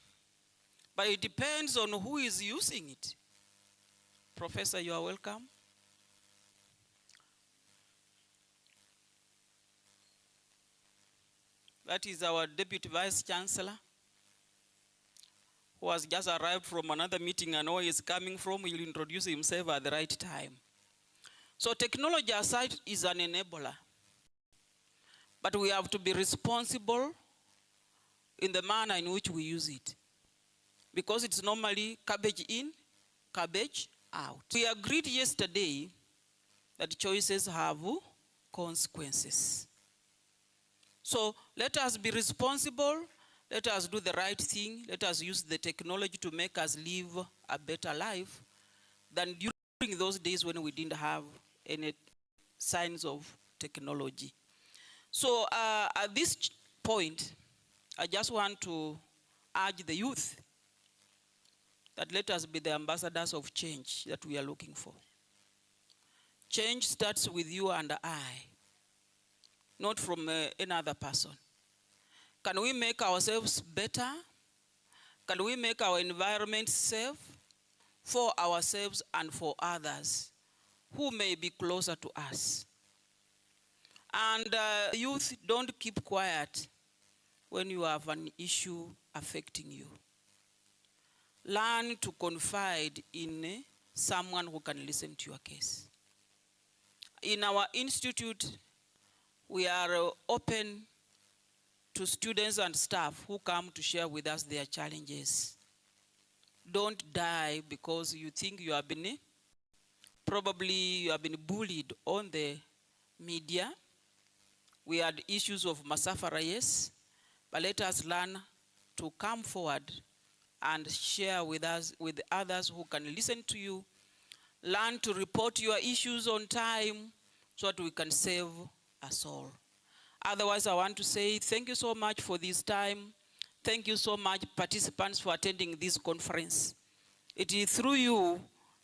but it depends on who is using it. Professor, you are welcome. That is our Deputy Vice Chancellor, who has just arrived from another meeting and where he is coming from. He will introduce himself at the right time. So technology aside is an enabler, but we have to be responsible in the manner in which we use it, because it's normally cabbage in, cabbage out. We agreed yesterday that choices have consequences. So let us be responsible, let us do the right thing, let us use the technology to make us live a better life than during those days when we didn't have any signs of technology. So at this point, I just want to urge the youth that let us be the ambassadors of change that we are looking for. Change starts with you and I, not from any other person. Can we make ourselves better? Can we make our environment safe for ourselves and for others who may be closer to us? And youth, don't keep quiet when you have an issue affecting you. Learn to confide in someone who can listen to your case. In our institute, we are open to students and staff who come to share with us their challenges. Don't die because you think you have been, probably you have been bullied on the media. We had issues of Masafara, yes, but let us learn to come forward and share with us, with others who can listen to you. Learn to report your issues on time so that we can save us all. Otherwise, I want to say thank you so much for this time. Thank you so much, participants, for attending this conference. It is through you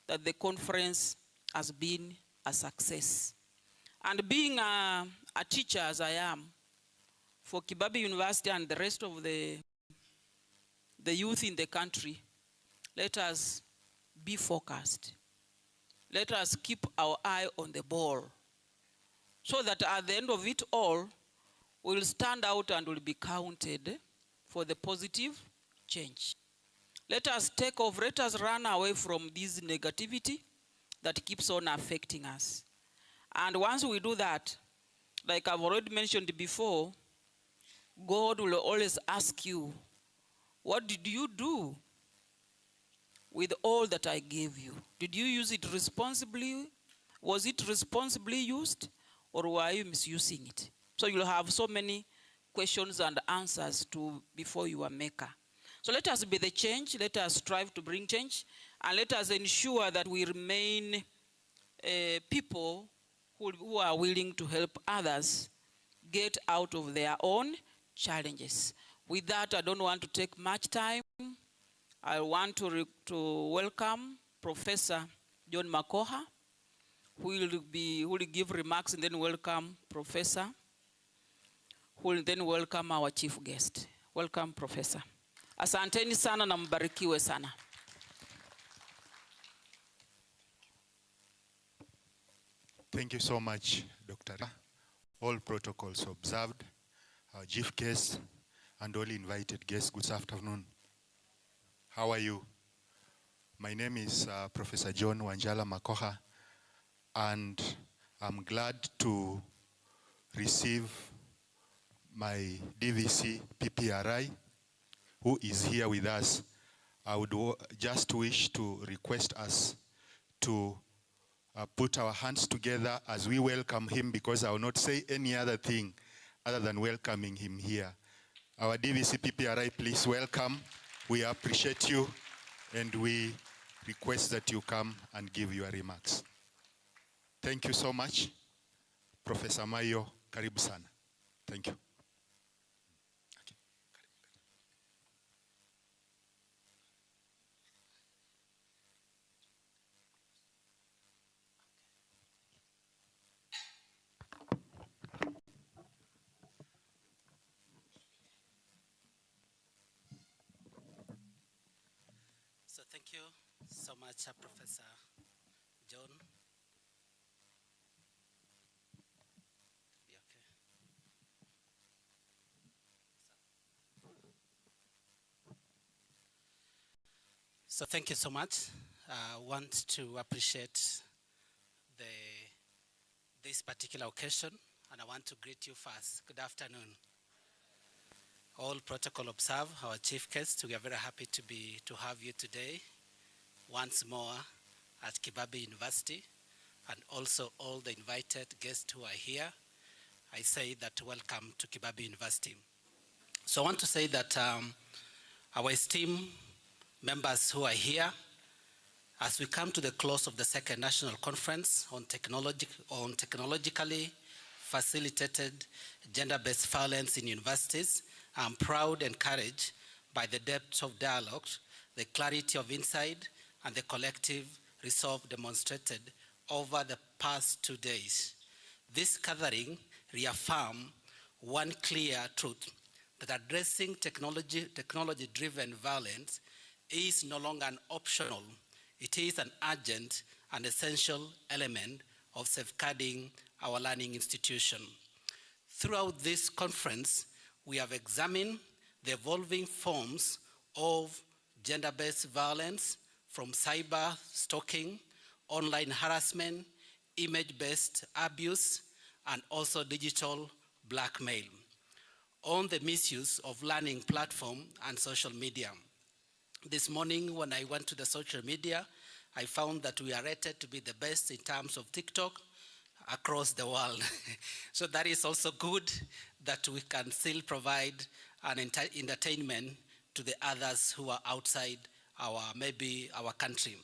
that the conference has been a success. And being a teacher, as I am, for Kibabi University and the rest of the youth in the country, let us be focused. Let us keep our eye on the ball, so that at the end of it all, we'll stand out and will be counted for the positive change. Let us take off, let us run away from this negativity that keeps on affecting us. And once we do that, like I've already mentioned before, God will always ask you, what did you do with all that I gave you? Did you use it responsibly? Was it responsibly used, or were you misusing it? So you'll have so many questions and answers before you are maker. So let us be the change, let us strive to bring change, and let us ensure that we remain people who are willing to help others get out of their own challenges. With that, I don't want to take much time. I want to welcome Professor John Makoha, who will give remarks, and then welcome Professor, who will then welcome our chief guest. Welcome, Professor. Asanteni sana na mbarikiwe sana. Thank you so much, Dr. All protocols observed, our chief guest, and all invited guests, good afternoon. How are you? My name is Professor John Wanjala Makoha, and I'm glad to receive my DVC PPRI, who is here with us. I would just wish to request us to put our hands together as we welcome him, because I will not say any other thing other than welcoming him here. Our DVC PPRI, please welcome. We appreciate you, and we request that you come and give your remarks. Thank you so much. Professor Mayo, karibu sana. Thank you. So thank you so much, Professor John. Yeah, okay. So thank you so much. I want to appreciate this particular occasion, and I want to greet you first. Good afternoon. All protocol observed, our chief guest, we are very happy to have you today once more at Kibabi University, and also all the invited guests who are here. I say that welcome to Kibabi University. So I want to say that our esteemed members who are here, as we come to the close of the second national conference on technologically facilitated gender-based violence in universities, I'm proud and encouraged by the depth of dialogue, the clarity of insight, and the collective resolve demonstrated over the past 2 days. This gathering reaffirmed one clear truth, that addressing technology-driven violence is no longer an optional. It is an urgent and essential element of safeguarding our learning institution. Throughout this conference, we have examined the evolving forms of gender-based violence, from cyber stalking, online harassment, image-based abuse, and also digital blackmail, on the misuse of learning platform and social media. This morning, when I went to the social media, I found that we are rated to be the best in terms of TikTok across the world. So that is also good that we can still provide an entertainment to the others who are outside maybe our country.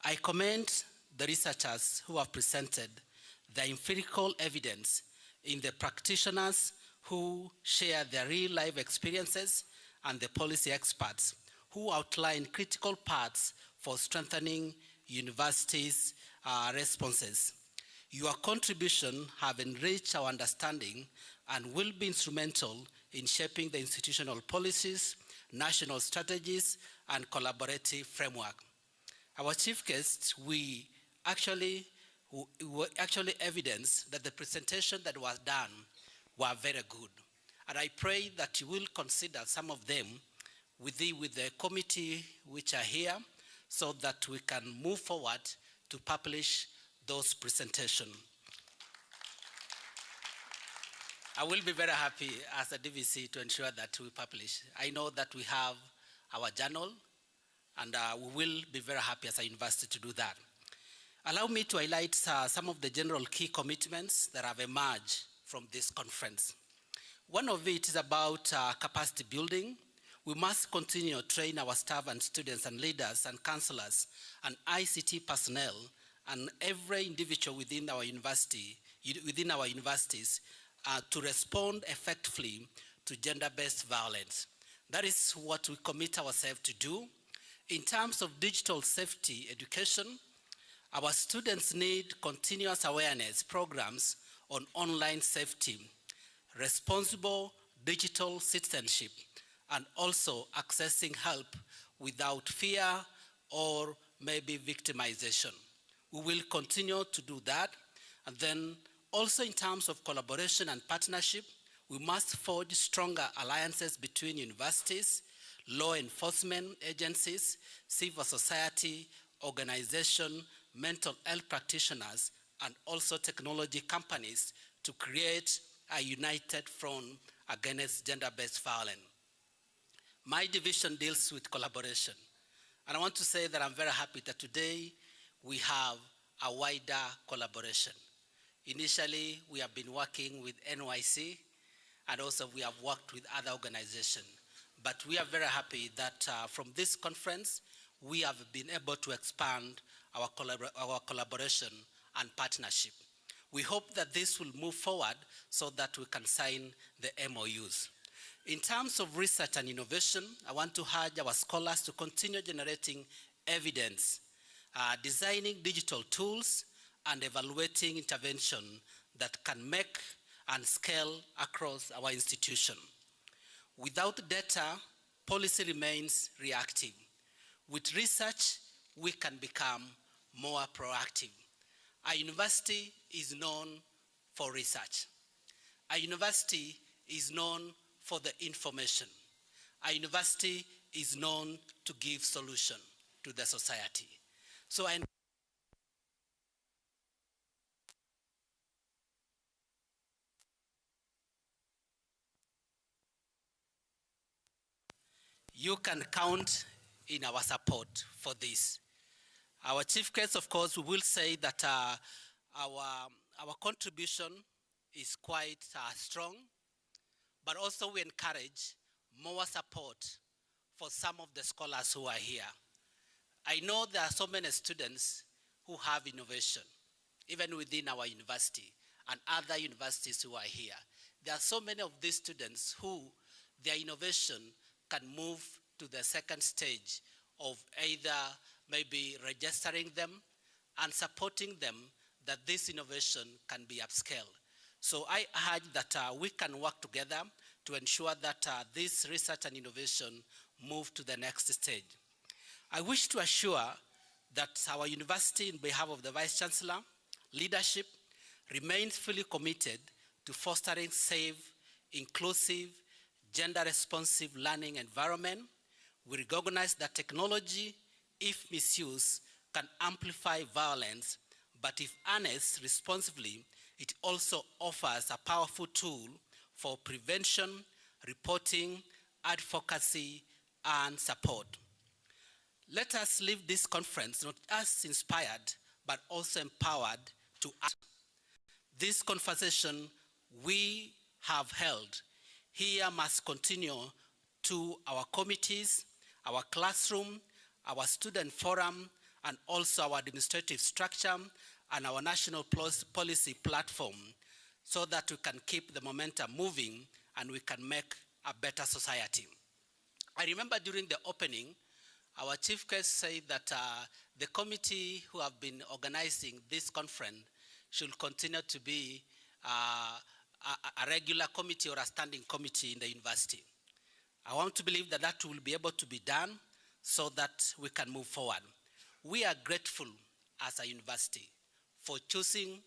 I commend the researchers who have presented the empirical evidence in the practitioners who share their real life experiences and the policy experts who outline critical paths for strengthening universities' responses. Your contribution have enriched our understanding and will be instrumental in shaping the institutional policies, national strategies, and collaborative framework. Our chief guests, we actually evidence that the presentation that was done were very good. And I pray that you will consider some of them with the committee which are here so that we can move forward to publish those presentations. I will be very happy as a DVC to ensure that we publish. I know that we have our journal, and we will be very happy as a university to do that. Allow me to highlight some of the general key commitments that have emerged from this conference. One of it is about capacity building. We must continue to train our staff and students and leaders and counselors and ICT personnel and every individual within our universities to respond effectively to gender-based violence. That is what we commit ourselves to do. In terms of digital safety education, our students need continuous awareness programs on online safety, responsible digital citizenship, and also accessing help without fear or maybe victimization. We will continue to do that. And then also in terms of collaboration and partnership, we must forge stronger alliances between universities, law enforcement agencies, civil society, organization, mental health practitioners, and also technology companies to create a united front against gender-based violence. My division deals with collaboration. And I want to say that I'm very happy that today we have a wider collaboration. Initially, we have been working with NYC, and also we have worked with other organizations. But we are very happy that from this conference, we have been able to expand our collaboration and partnership. We hope that this will move forward so that we can sign the MOUs. In terms of research and innovation, I want to urge our scholars to continue generating evidence, designing digital tools, and evaluating intervention that can make and scale across our institution. Without data, policy remains reactive. With research, we can become more proactive. Our university is known for research. Our university is known for the information. Our university is known to give solution to the society. So you can count in our support for this. Our chief guest, of course, we will say that our contribution is quite strong, but also we encourage more support for some of the scholars who are here. I know there are so many students who have innovation, even within our university and other universities who are here. There are so many of these students who their innovation can move to the second stage of either maybe registering them and supporting them that this innovation can be upscaled. So I urge that we can work together to ensure that this research and innovation move to the next stage. I wish to assure that our university, on behalf of the Vice Chancellor, leadership, remains fully committed to fostering safe, inclusive, gender-responsive learning environment. We recognize that technology, if misused, can amplify violence, but if harnessed responsibly, it also offers a powerful tool for prevention, reporting, advocacy, and support. Let us leave this conference not as inspired, but also empowered to act. This conversation we have held here must continue to our committees, our classroom, our student forum, and also our administrative structure and our national policy platform so that we can keep the momentum moving and we can make a better society. I remember during the opening, our chief guest said that the committee who have been organizing this conference should continue to be a regular committee or a standing committee in the university. I want to believe that that will be able to be done so that we can move forward. We are grateful as a university for choosing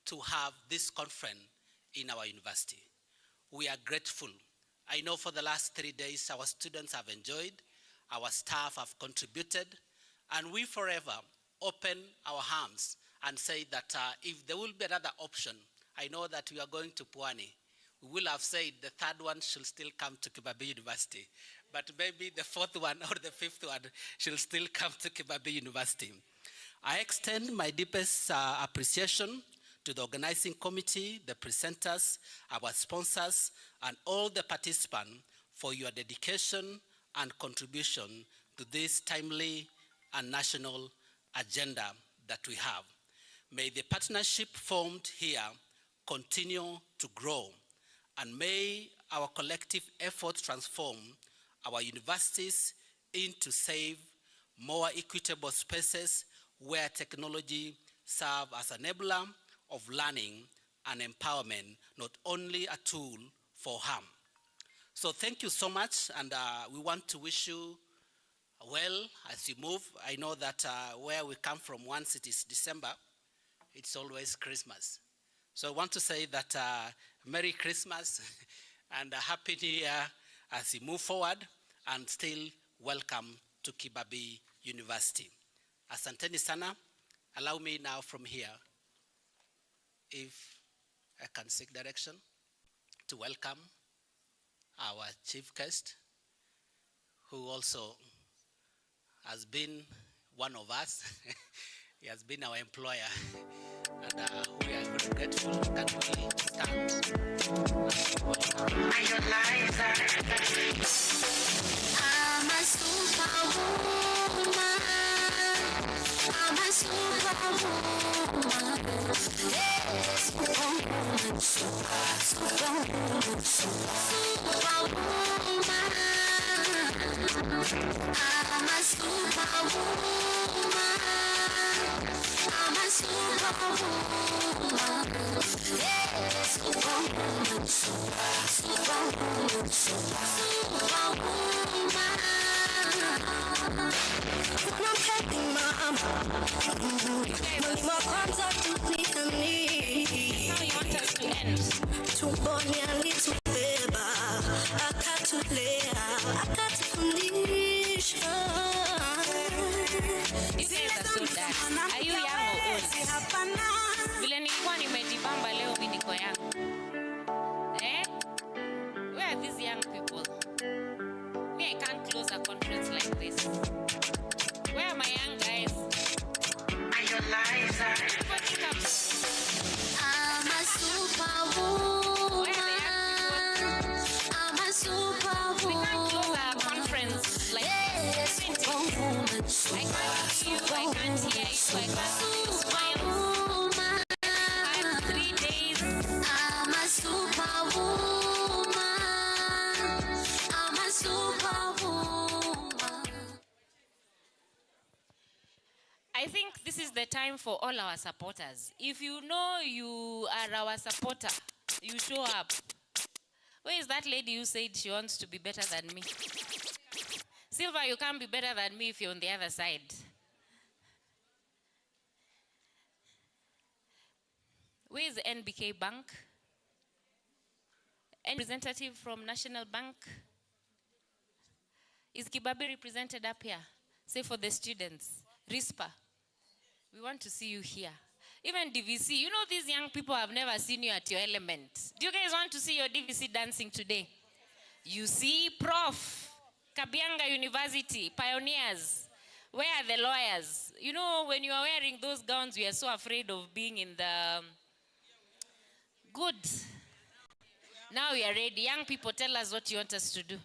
to have this conference in our university. We are grateful. I know for the last 3 days, our students have enjoyed, our staff have contributed, and we forever open our arms and say that if there will be another option, I know that we are going to Pwani. We will have said the third one should still come to Kibabii University, but maybe the fourth one or the fifth one should still come to Kibabii University. I extend my deepest appreciation to the organizing committee, the presenters, our sponsors, and all the participants for your dedication and contribution to this timely and national agenda that we have. May the partnership formed here continue to grow, and may our collective efforts transform our universities into safe, more equitable spaces where technology serves as an enabler of learning and empowerment, not only a tool for harm. So thank you so much, and we want to wish you well as you move. I know that where we come from, once it is December, it's always Christmas. So I want to say that Merry Christmas and a Happy New Year as you move forward, and still welcome to Kibabii University. Asanteni sana. Allow me now from here, if I can seek direction, to welcome our chief guest, who also has been one of us. He has been our employer, and we are very grateful. Can we stand? I'm a superwoman. I'm a superwoman. Yes, superwoman, superwoman, superwoman. I'm a superwoman. I'm a superwoman. Yes, superwoman, superwoman, superwoman. I'm happy, mama. Mungu kwanza tunikani. How you want us to end? Tumboni alitubeba, akatulea, akatufundisha. You guys are so dark. Are you young or old? Vile nilikuwa nimejibamba leo mimi niko young. Eh? Where are these young people? Me, I can't close a conference like this. Where are my young guys? Are you lies? I'm a superwoman. I'm a superwoman. We can't close our conference like this. I can't hear you. I can't hear you. I can't smile. I have 3 days. I'm a superwoman. I'm a superwoman. I think this is the time for all our supporters. If you know you are our supporter, you show up. Where is that lady who said she wants to be better than me? Silva, you can't be better than me if you're on the other side. Where is the NBK Bank? Any representative from National Bank? Is Kibabii represented up here? Say for the students. RISPA. We want to see you here. Even DVC. You know these young people have never seen you at your element. Do you guys want to see your DVC dancing today? You see Prof. Kabianga University, pioneers. Where are the lawyers? You know, when you are wearing those gowns, we are so afraid of being in the... Good. Now we are ready. Young people, tell us what you want us to do.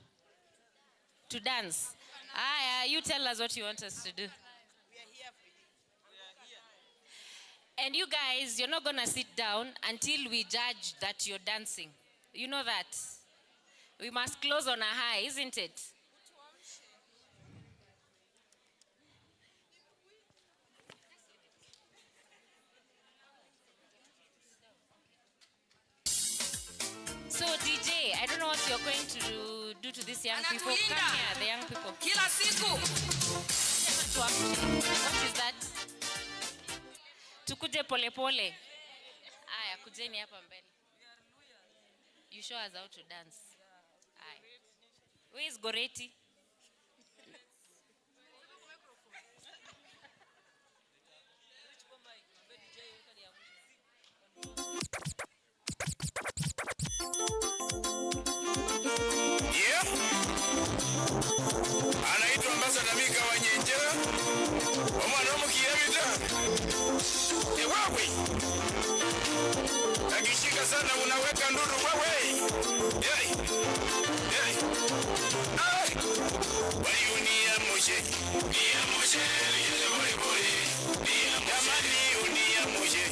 To dance. You tell us what you want us to do. And you guys, you're not going to sit down until we judge that you're dancing. You know that. We must close on a high, isn't it? So DJ, I don't know what you're going to do to these young people. Come here, the young people. Kila siku. What is that? Tukuje pole pole. Aya, kujeni hapa mbele. You show us how to dance. Aya. Where is Goreti? Yeah. Anaitwa Ambassador Mika wa Nyenjera. Omwana omukiyabita. Ewawe. Akishika sana unaweka nduru wewe. Yey. Yey. Ay. Wali unia moshe. Nia moshe. Yele bori bori. Nia moshe. Jamani unia moshe.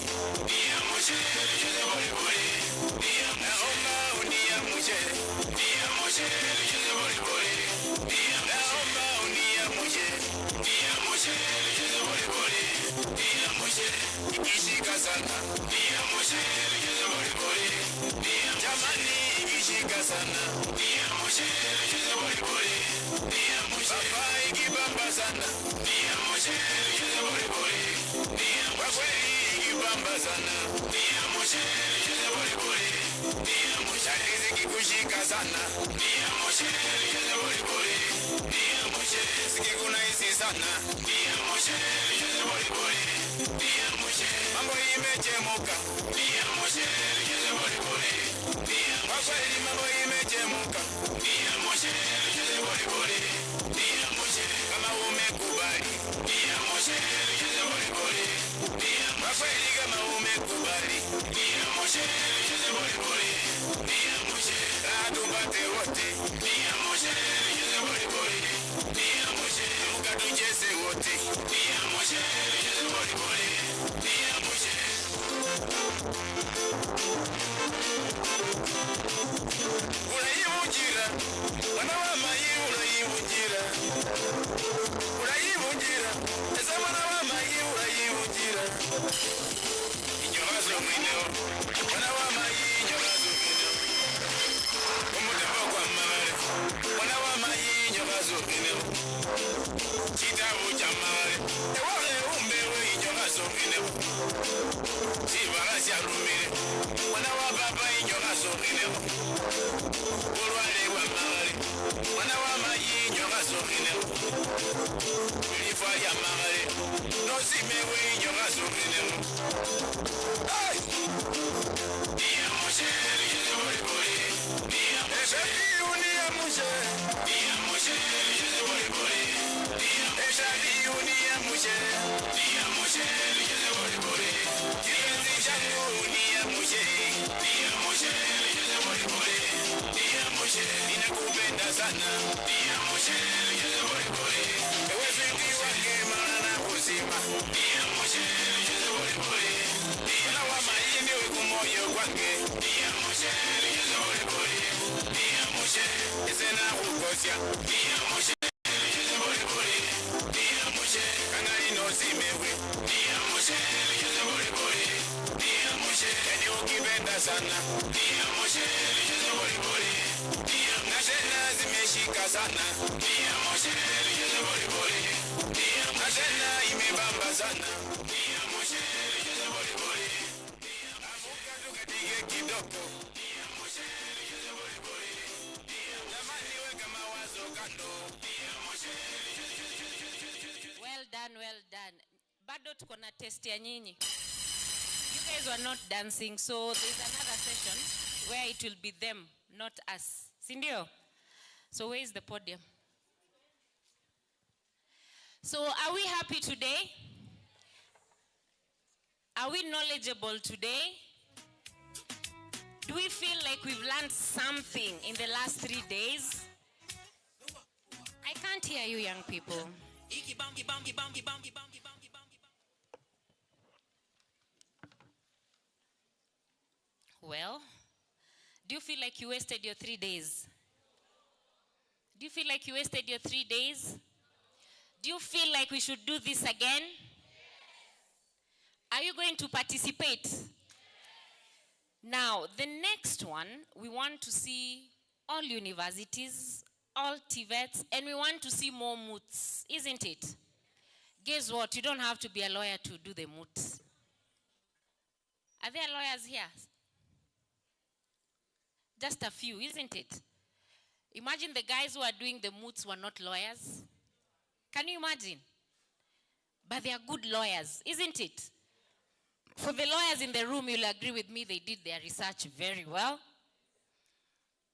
Nia moshe. Yele bori bori. Nia moshe. Naomba unia moshe. Nia moshe. Yele bori bori. Naomba unia moshe. Nia moshe. Yele bori bori. Nia moshe. Ikishika sana. Nia moshe. Yele bori bori. Jamani ikishika sana. Nia moshe. Yele bori bori. Nia moshe. Papa ikibamba sana. Nia moshe. Yele bori bori. Kwa kweli ikibamba sana. Nia moshe. Yele bori bori. Nia moshe. Ndizi kikushika sana. Nia moshe. Yele bori bori. Nia moshe. Sikikuna hisi sana. Nia moshe. Yele bori bori. Nia moshe. Mambo imechemuka. Nia moshe. Yele bori bori. Nia moshe. Kwa kweli mambo imechemuka. Nia moshe. Yele bori bori. Nia moshe. Kama umekubali. Nia moshe. Yele bori bori. Nia moshe. Kwa kweli kama umekubali. Nia moshe. Yele bori bori. Nia moshe. Tupate wote. Nia moshe. Yele bori bori. Nia moshe. Mukatucheze wote. Nia moshe. Yele bori bori. Nia moshe. Urayibungira. Mwana wa mayi urayibungira. Urayibungira. Ese mwana wa mayi urayibungira. Inyobazo mwineo. Mwana wa mayi inyobazo mwineo. Umutembo kwa mare. Mwana wa mayi inyobazo mwineo. Kitabu cha mare. Ewahe umbewe inyobazo mwineo. Sibarasi alumire. Mwana wa baba inyobazo mwineo. Urwale wa mare. Mwana wa mayi inyobazo mwineo. Ulifa ya mare. Nosimewe inyobazo mwineo. Ay! Nia moshe. Yele bori bori. Nia moshe. Nia moshe. Nia moshe. Yele bori bori. Nia moshe. Nia moshe. Nia moshe. Yele bori bori. Kipenzi changu nia moshe. Nia moshe. Yele bori bori. Nia moshe. Ninakupenda sana. Nia moshe. Yele bori bori. Ewe binti wake maana kuzima. Nia moshe. Yele bori bori. Mwana wa mayi ni kumoyo kwange. Nia moshe. Yele bori bori. Nia moshe. Ese na kukosya. Nia moshe. Yele bori bori. Nia moshe. Kana inosimewe. Nia moshe. Yele bori bori. Nia moshe. Eni ukipenda sana. Nia moshe. Yele bori bori. Nia moshe. Na tena zimeshika sana. Nia moshe. Yele bori bori. Nia moshe. Na tena imebamba sana. Nia moshe. Yele bori bori. Amuka tukatige kidogo. Nia moshe. Yele bori bori. Jamani weka mawazo kando. Nia moshe. Well done, well done. Bado tuko na test ya nyinyi. You guys were not dancing, so there's another session where it will be them, not us. Sindio? So where is the podium? So are we happy today? Are we knowledgeable today? Do we feel like we've learned something in the last 3 days? I can't hear you, young people. Well, do you feel like you wasted your 3 days? Do you feel like you wasted your 3 days? Do you feel like we should do this again? Are you going to participate? Now, the next one, we want to see all universities, all TVETS, and we want to see more moots, isn't it? Guess what? You don't have to be a lawyer to do the moots. Are there lawyers here? Just a few, isn't it? Imagine the guys who are doing the moots were not lawyers. Can you imagine? But they are good lawyers, isn't it? For the lawyers in the room, you'll agree with me, they did their research very well.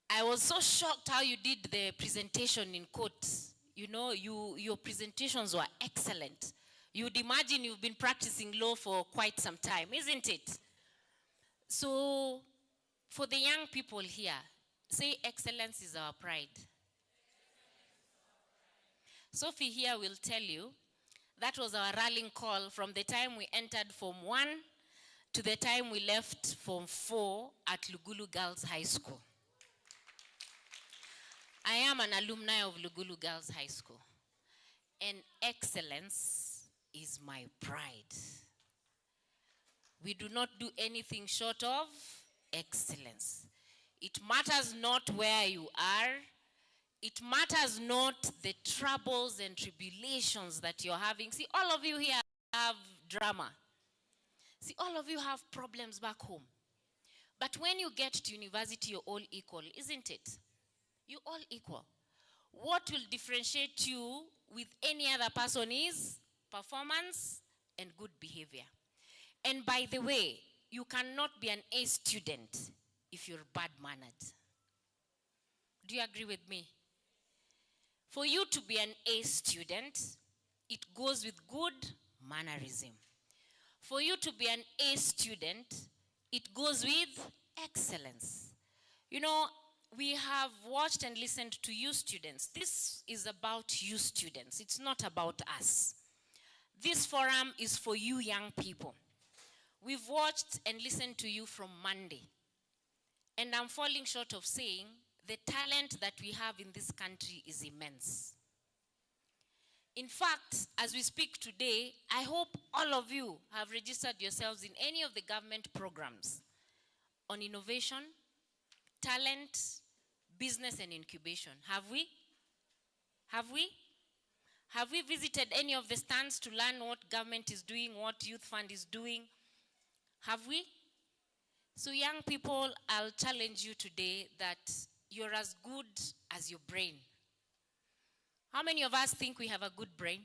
I was so shocked how you did the presentation in court. You know, your presentations were excellent. You'd imagine you've been practicing law for quite some time, isn't it? So, for the young people here, say excellence is our pride. Sophie here will tell you that was our rallying call from the time we entered Form 1 to the time we left Form 4 at Lugulu Girls High School. I am an alumni of Lugulu Girls High School, and excellence is my pride. We do not do anything short of excellence. It matters not where you are. It matters not the troubles and tribulations that you're having. See, all of you here have drama. See, all of you have problems back home. But when you get to university, you're all equal, isn't it? You're all equal. What will differentiate you with any other person is performance and good behavior. And by the way, you cannot be an A student if you're bad-mannered. Do you agree with me? For you to be an A student, it goes with good mannerism. For you to be an A student, it goes with excellence. You know, we have watched and listened to you students. This is about you students. It's not about us. This forum is for you young people. We've watched and listened to you from Monday. And I'm falling short of saying the talent that we have in this country is immense. In fact, as we speak today, I hope all of you have registered yourselves in any of the government programs on innovation, talent, business, and incubation. Have we? Have we? Have we visited any of the stands to learn what government is doing, what Youth Fund is doing? Have we? So young people, I'll challenge you today that you're as good as your brain. How many of us think we have a good brain?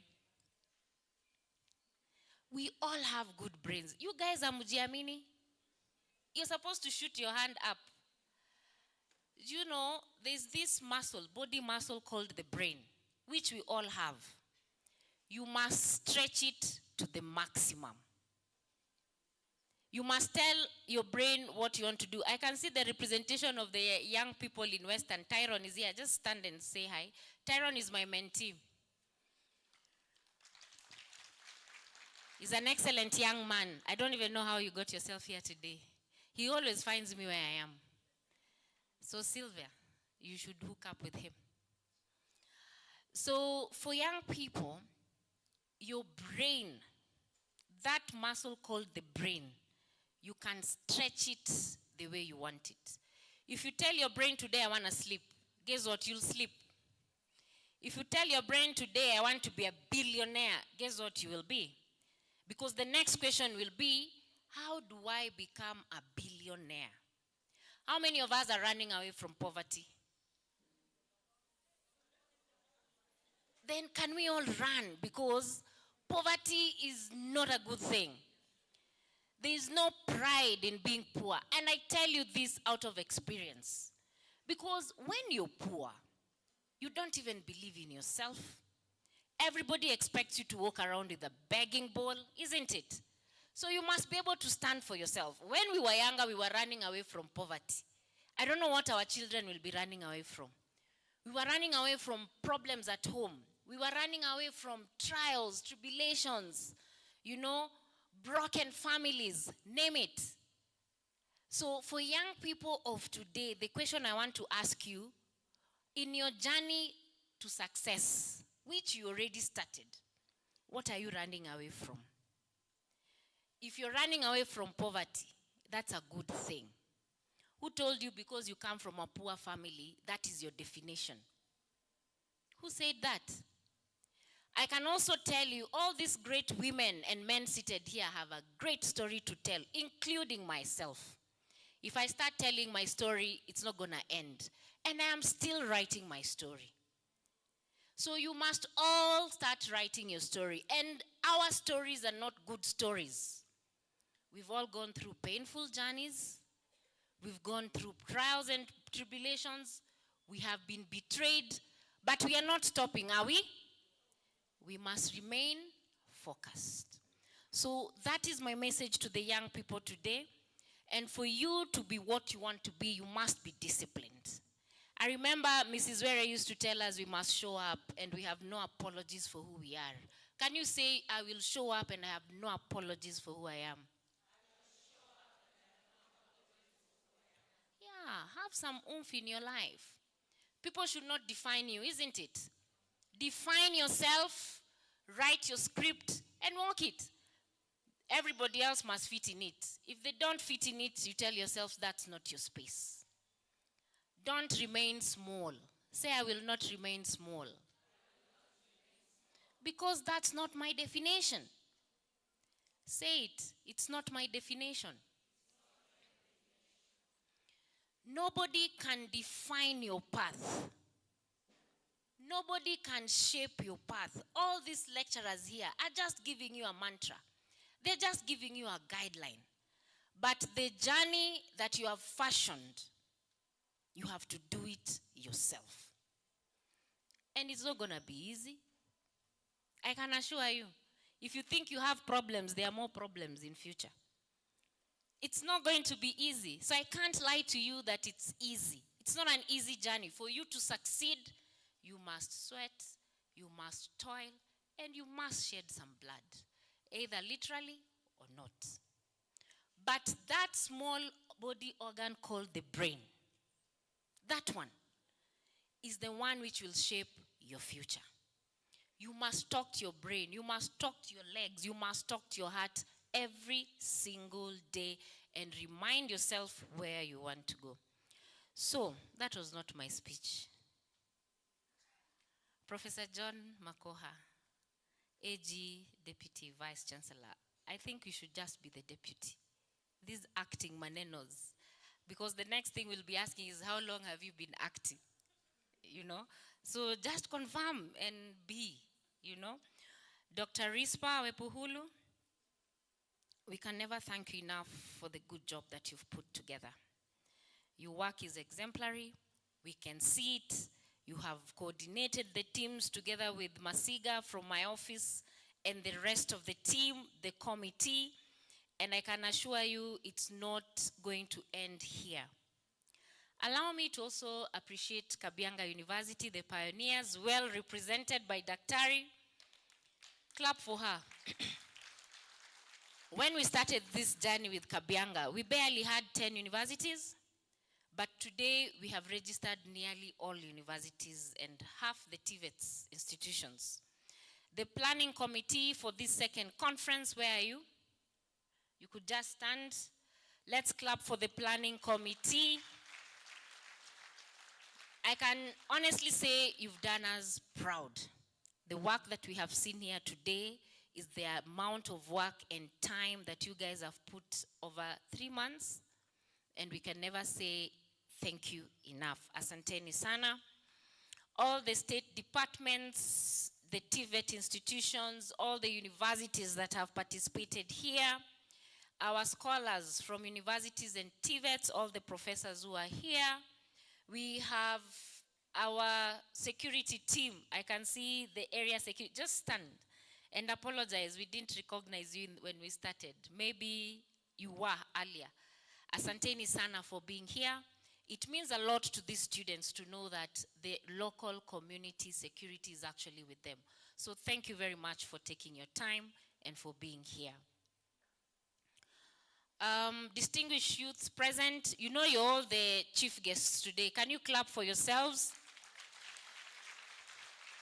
We all have good brains. You guys are mujiamini. You're supposed to shoot your hand up. You know, there's this muscle, body muscle called the brain, which we all have. You must stretch it to the maximum. You must tell your brain what you want to do. I can see the representation of the young people in Western. Tyrone is here. Just stand and say hi. Tyrone is my mentee. He's an excellent young man. I don't even know how you got yourself here today. He always finds me where I am. So Sylvia, you should hook up with him. So for young people, your brain, that muscle called the brain, you can stretch it the way you want it. If you tell your brain today, I want to sleep, guess what? You'll sleep. If you tell your brain today, I want to be a billionaire, guess what you will be? Because the next question will be, how do I become a billionaire? How many of us are running away from poverty? Then can we all run? Because poverty is not a good thing. There is no pride in being poor. And I tell you this out of experience. Because when you're poor, you don't even believe in yourself. Everybody expects you to walk around with a begging bowl, isn't it? So you must be able to stand for yourself. When we were younger, we were running away from poverty. I don't know what our children will be running away from. We were running away from problems at home. We were running away from trials, tribulations, you know, broken families, name it. So for young people of today, the question I want to ask you, in your journey to success, which you already started, what are you running away from? If you're running away from poverty, that's a good thing. Who told you because you come from a poor family, that is your definition? Who said that? I can also tell you all these great women and men seated here have a great story to tell, including myself. If I start telling my story, it's not going to end. And I am still writing my story. So you must all start writing your story. And our stories are not good stories. We've all gone through painful journeys. We've gone through trials and tribulations. We have been betrayed. But we are not stopping, are we? We must remain focused. So that is my message to the young people today. And for you to be what you want to be, you must be disciplined. I remember Mrs. Were used to tell us we must show up and we have no apologies for who we are. Can you say, I will show up and I have no apologies for who I am? Yeah, have some oomph in your life. People should not define you, isn't it? Define yourself, write your script, and walk it. Everybody else must fit in it. If they don't fit in it, you tell yourself that's not your space. Don't remain small. Say, I will not remain small. Because that's not my definition. Say it. It's not my definition. Nobody can define your path. Nobody can shape your path. All these lecturers here are just giving you a mantra. They're just giving you a guideline. But the journey that you have fashioned, you have to do it yourself. And it's not going to be easy. I can assure you, if you think you have problems, there are more problems in future. It's not going to be easy. So I can't lie to you that it's easy. It's not an easy journey. For you to succeed, you must sweat, you must toil, and you must shed some blood, either literally or not. But that small body organ called the brain, that one is the one which will shape your future. You must talk to your brain, you must talk to your legs, you must talk to your heart every single day and remind yourself where you want to go. So, that was not my speech. Professor John Makoha, AG Deputy Vice Chancellor, I think you should just be the deputy. These acting manenos. Because the next thing we'll be asking is, how long have you been acting? You know? So just confirm and be, you know? Dr. Rispa Wepuhulu, we can never thank you enough for the good job that you've put together. Your work is exemplary. We can see it. You have coordinated the teams together with Masiga from my office and the rest of the team, the committee, and I can assure you it's not going to end here. Allow me to also appreciate Kabianga University, the pioneers, well represented by Daktari. Clap for her. When we started this journey with Kabianga, we barely had 10 universities. But today, we have registered nearly all universities and half the TVETS institutions. The planning committee for this second conference, where are you? You could just stand. Let's clap for the planning committee. I can honestly say you've done us proud. The work that we have seen here today is the amount of work and time that you guys have put over 3 months, and we can never say thank you enough. Asanteni sana. All the state departments, the TVET institutions, all the universities that have participated here, our scholars from universities and TVETs, all the professors who are here. We have our security team. I can see the area security. Just stand and apologize. We didn't recognize you when we started. Maybe you were earlier. Asanteni sana for being here. It means a lot to these students to know that the local community security is actually with them. So thank you very much for taking your time and for being here. Distinguished youths present, you know you're all the chief guests today. Can you clap for yourselves?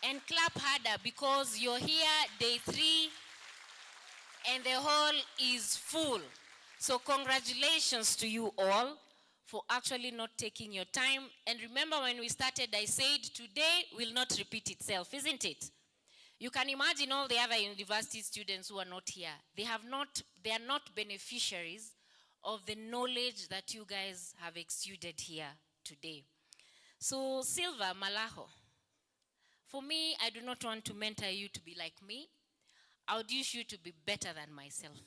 And clap harder because you're here day 3 and the hall is full. So congratulations to you all for actually not taking your time. And remember when we started, I said today will not repeat itself, isn't it? You can imagine all the other university students who are not here. They are not beneficiaries of the knowledge that you guys have exuded here today. So Silva Malaho, for me, I do not want to mentor you to be like me. I would wish you to be better than myself.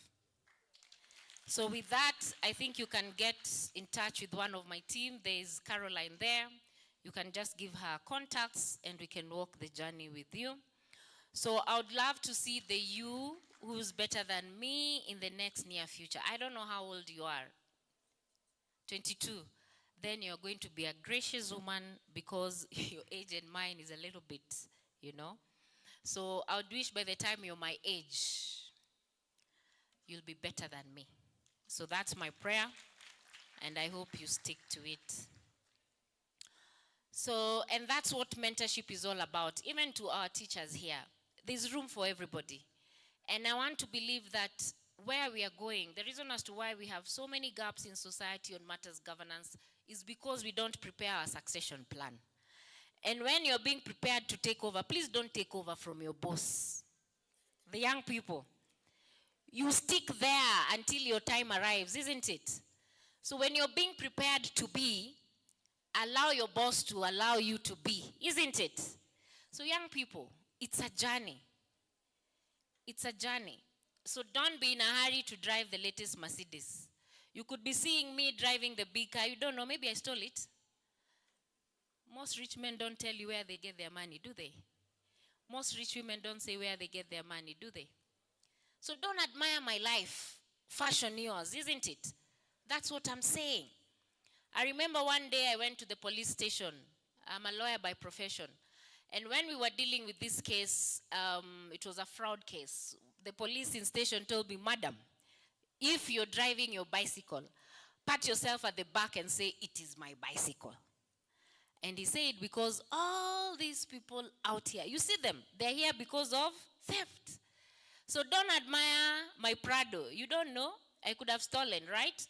So with that, I think you can get in touch with one of my team. There is Caroline there. You can just give her contacts and we can walk the journey with you. So I would love to see the you who's better than me in the next near future. I don't know how old you are. 22. Then you're going to be a gracious woman because your age and mine is a little bit, you know. So I would wish by the time you're my age, you'll be better than me. So that's my prayer, and I hope you stick to it. So, and that's what mentorship is all about. Even to our teachers here, there's room for everybody. And I want to believe that where we are going, the reason as to why we have so many gaps in society on matters governance is because we don't prepare our succession plan. And when you're being prepared to take over, please don't take over from your boss. The young people, you stick there until your time arrives, isn't it? So when you're being prepared to be, allow your boss to allow you to be, isn't it? So young people, it's a journey. It's a journey. So don't be in a hurry to drive the latest Mercedes. You could be seeing me driving the big car. You don't know, maybe I stole it. Most rich men don't tell you where they get their money, do they? Most rich women don't say where they get their money, do they? So don't admire my life. Fashion yours, isn't it? That's what I'm saying. I remember one day I went to the police station. I'm a lawyer by profession. And when we were dealing with this case, it was a fraud case. The police in station told me, "Madam, if you're driving your bicycle, pat yourself at the back and say, 'It is my bicycle.'" And he said, because all these people out here, you see them, they're here because of theft. So don't admire my Prado. You don't know, I could have stolen, right?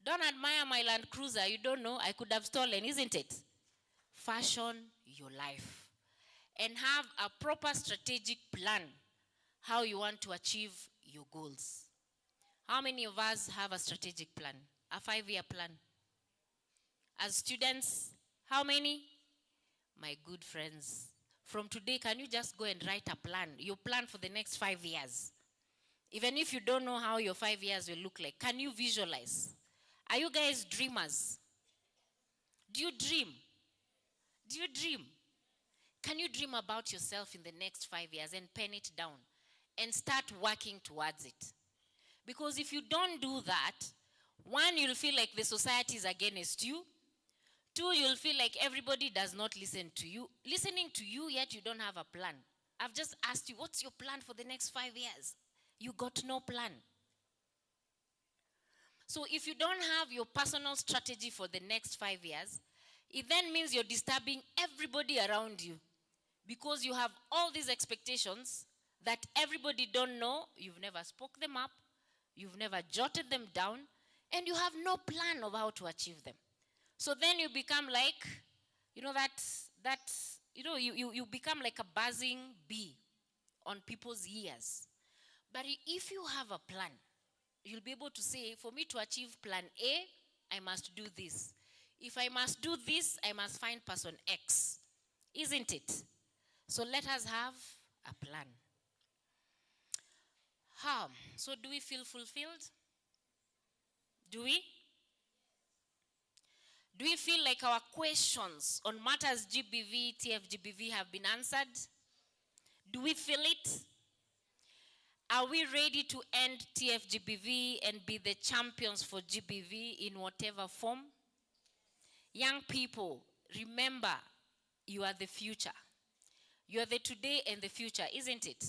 Don't admire my Land Cruiser. You don't know, I could have stolen, isn't it? Fashion your life. And have a proper strategic plan how you want to achieve your goals. How many of us have a strategic plan? A 5-year plan? As students, how many? My good friends. From today, can you just go and write a plan? Your plan for the next 5 years. Even if you don't know how your 5 years will look like, can you visualize? Are you guys dreamers? Do you dream? Do you dream? Can you dream about yourself in the next 5 years and pen it down and start working towards it? Because if you don't do that, one, you'll feel like the society is against you. Two, you'll feel like everybody does not listen to you. Listening to you, yet you don't have a plan. I've just asked you, what's your plan for the next 5 years? You got no plan. So if you don't have your personal strategy for the next 5 years, it then means you're disturbing everybody around you. Because you have all these expectations that everybody don't know, you've never spoke them up, you've never jotted them down, and you have no plan of how to achieve them. So then you become like, you know, you become like a buzzing bee on people's ears. But if you have a plan, you'll be able to say, for me to achieve plan A, I must do this. If I must do this, I must find person X. Isn't it? So let us have a plan. How? So do we feel fulfilled? Do we? Do we feel like our questions on matters GBV, TFGBV have been answered? Do we feel it? Are we ready to end TFGBV and be the champions for GBV in whatever form? Young people, remember, you are the future. You are the today and the future, isn't it?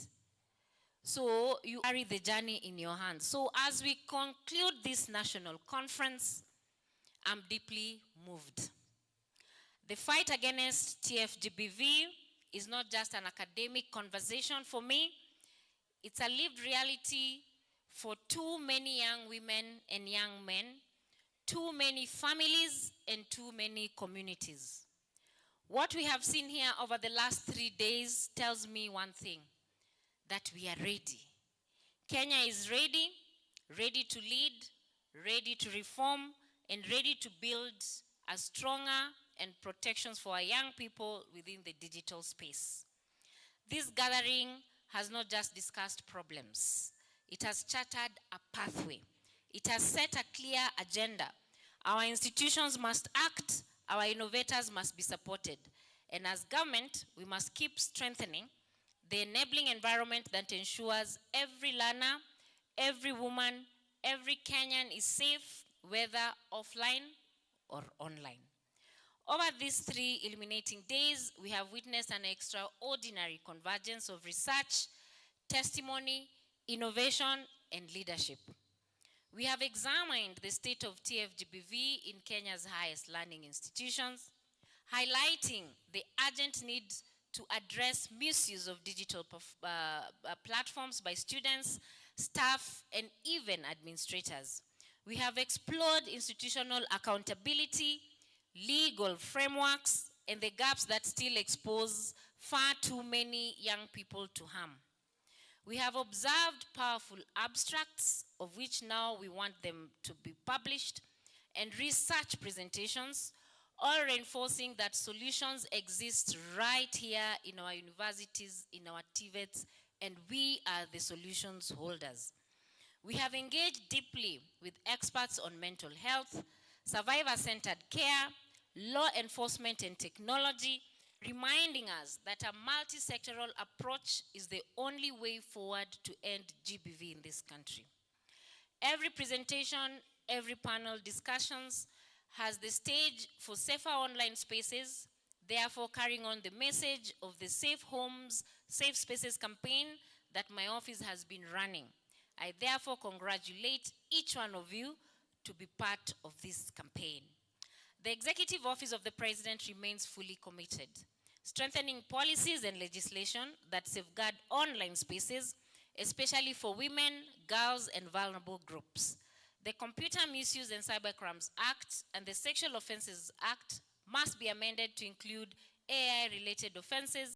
So you carry the journey in your hands. So as we conclude this national conference, I'm deeply moved. The fight against TFGBV is not just an academic conversation for me, it's a lived reality for too many young women and young men, too many families and too many communities. What we have seen here over the last 3 days tells me one thing, that we are ready. Kenya is ready, ready to lead, ready to reform, and ready to build a stronger and protections for our young people within the digital space. This gathering has not just discussed problems. It has charted a pathway. It has set a clear agenda. Our institutions must act, our innovators must be supported. And as government, we must keep strengthening the enabling environment that ensures every learner, every woman, every Kenyan is safe, whether offline or online. Over these 3 illuminating days, we have witnessed an extraordinary convergence of research, testimony, innovation, and leadership. We have examined the state of TFGBV in Kenya's highest learning institutions, highlighting the urgent need to address misuse of digital platforms by students, staff, and even administrators. We have explored institutional accountability, legal frameworks, and the gaps that still expose far too many young people to harm. We have observed powerful abstracts, of which now we want them to be published, and research presentations, all reinforcing that solutions exist right here in our universities, in our TVETS, and we are the solutions holders. We have engaged deeply with experts on mental health, survivor-centered care, law enforcement and technology, reminding us that a multi-sectoral approach is the only way forward to end GBV in this country. Every presentation, every panel discussions has the stage for safer online spaces, therefore carrying on the message of the Safe Homes, Safe Spaces campaign that my office has been running. I therefore congratulate each one of you to be part of this campaign. The Executive Office of the President remains fully committed, strengthening policies and legislation that safeguard online spaces, especially for women, girls, and vulnerable groups. The Computer Misuse and Cybercrimes Act and the Sexual Offences Act must be amended to include AI-related offenses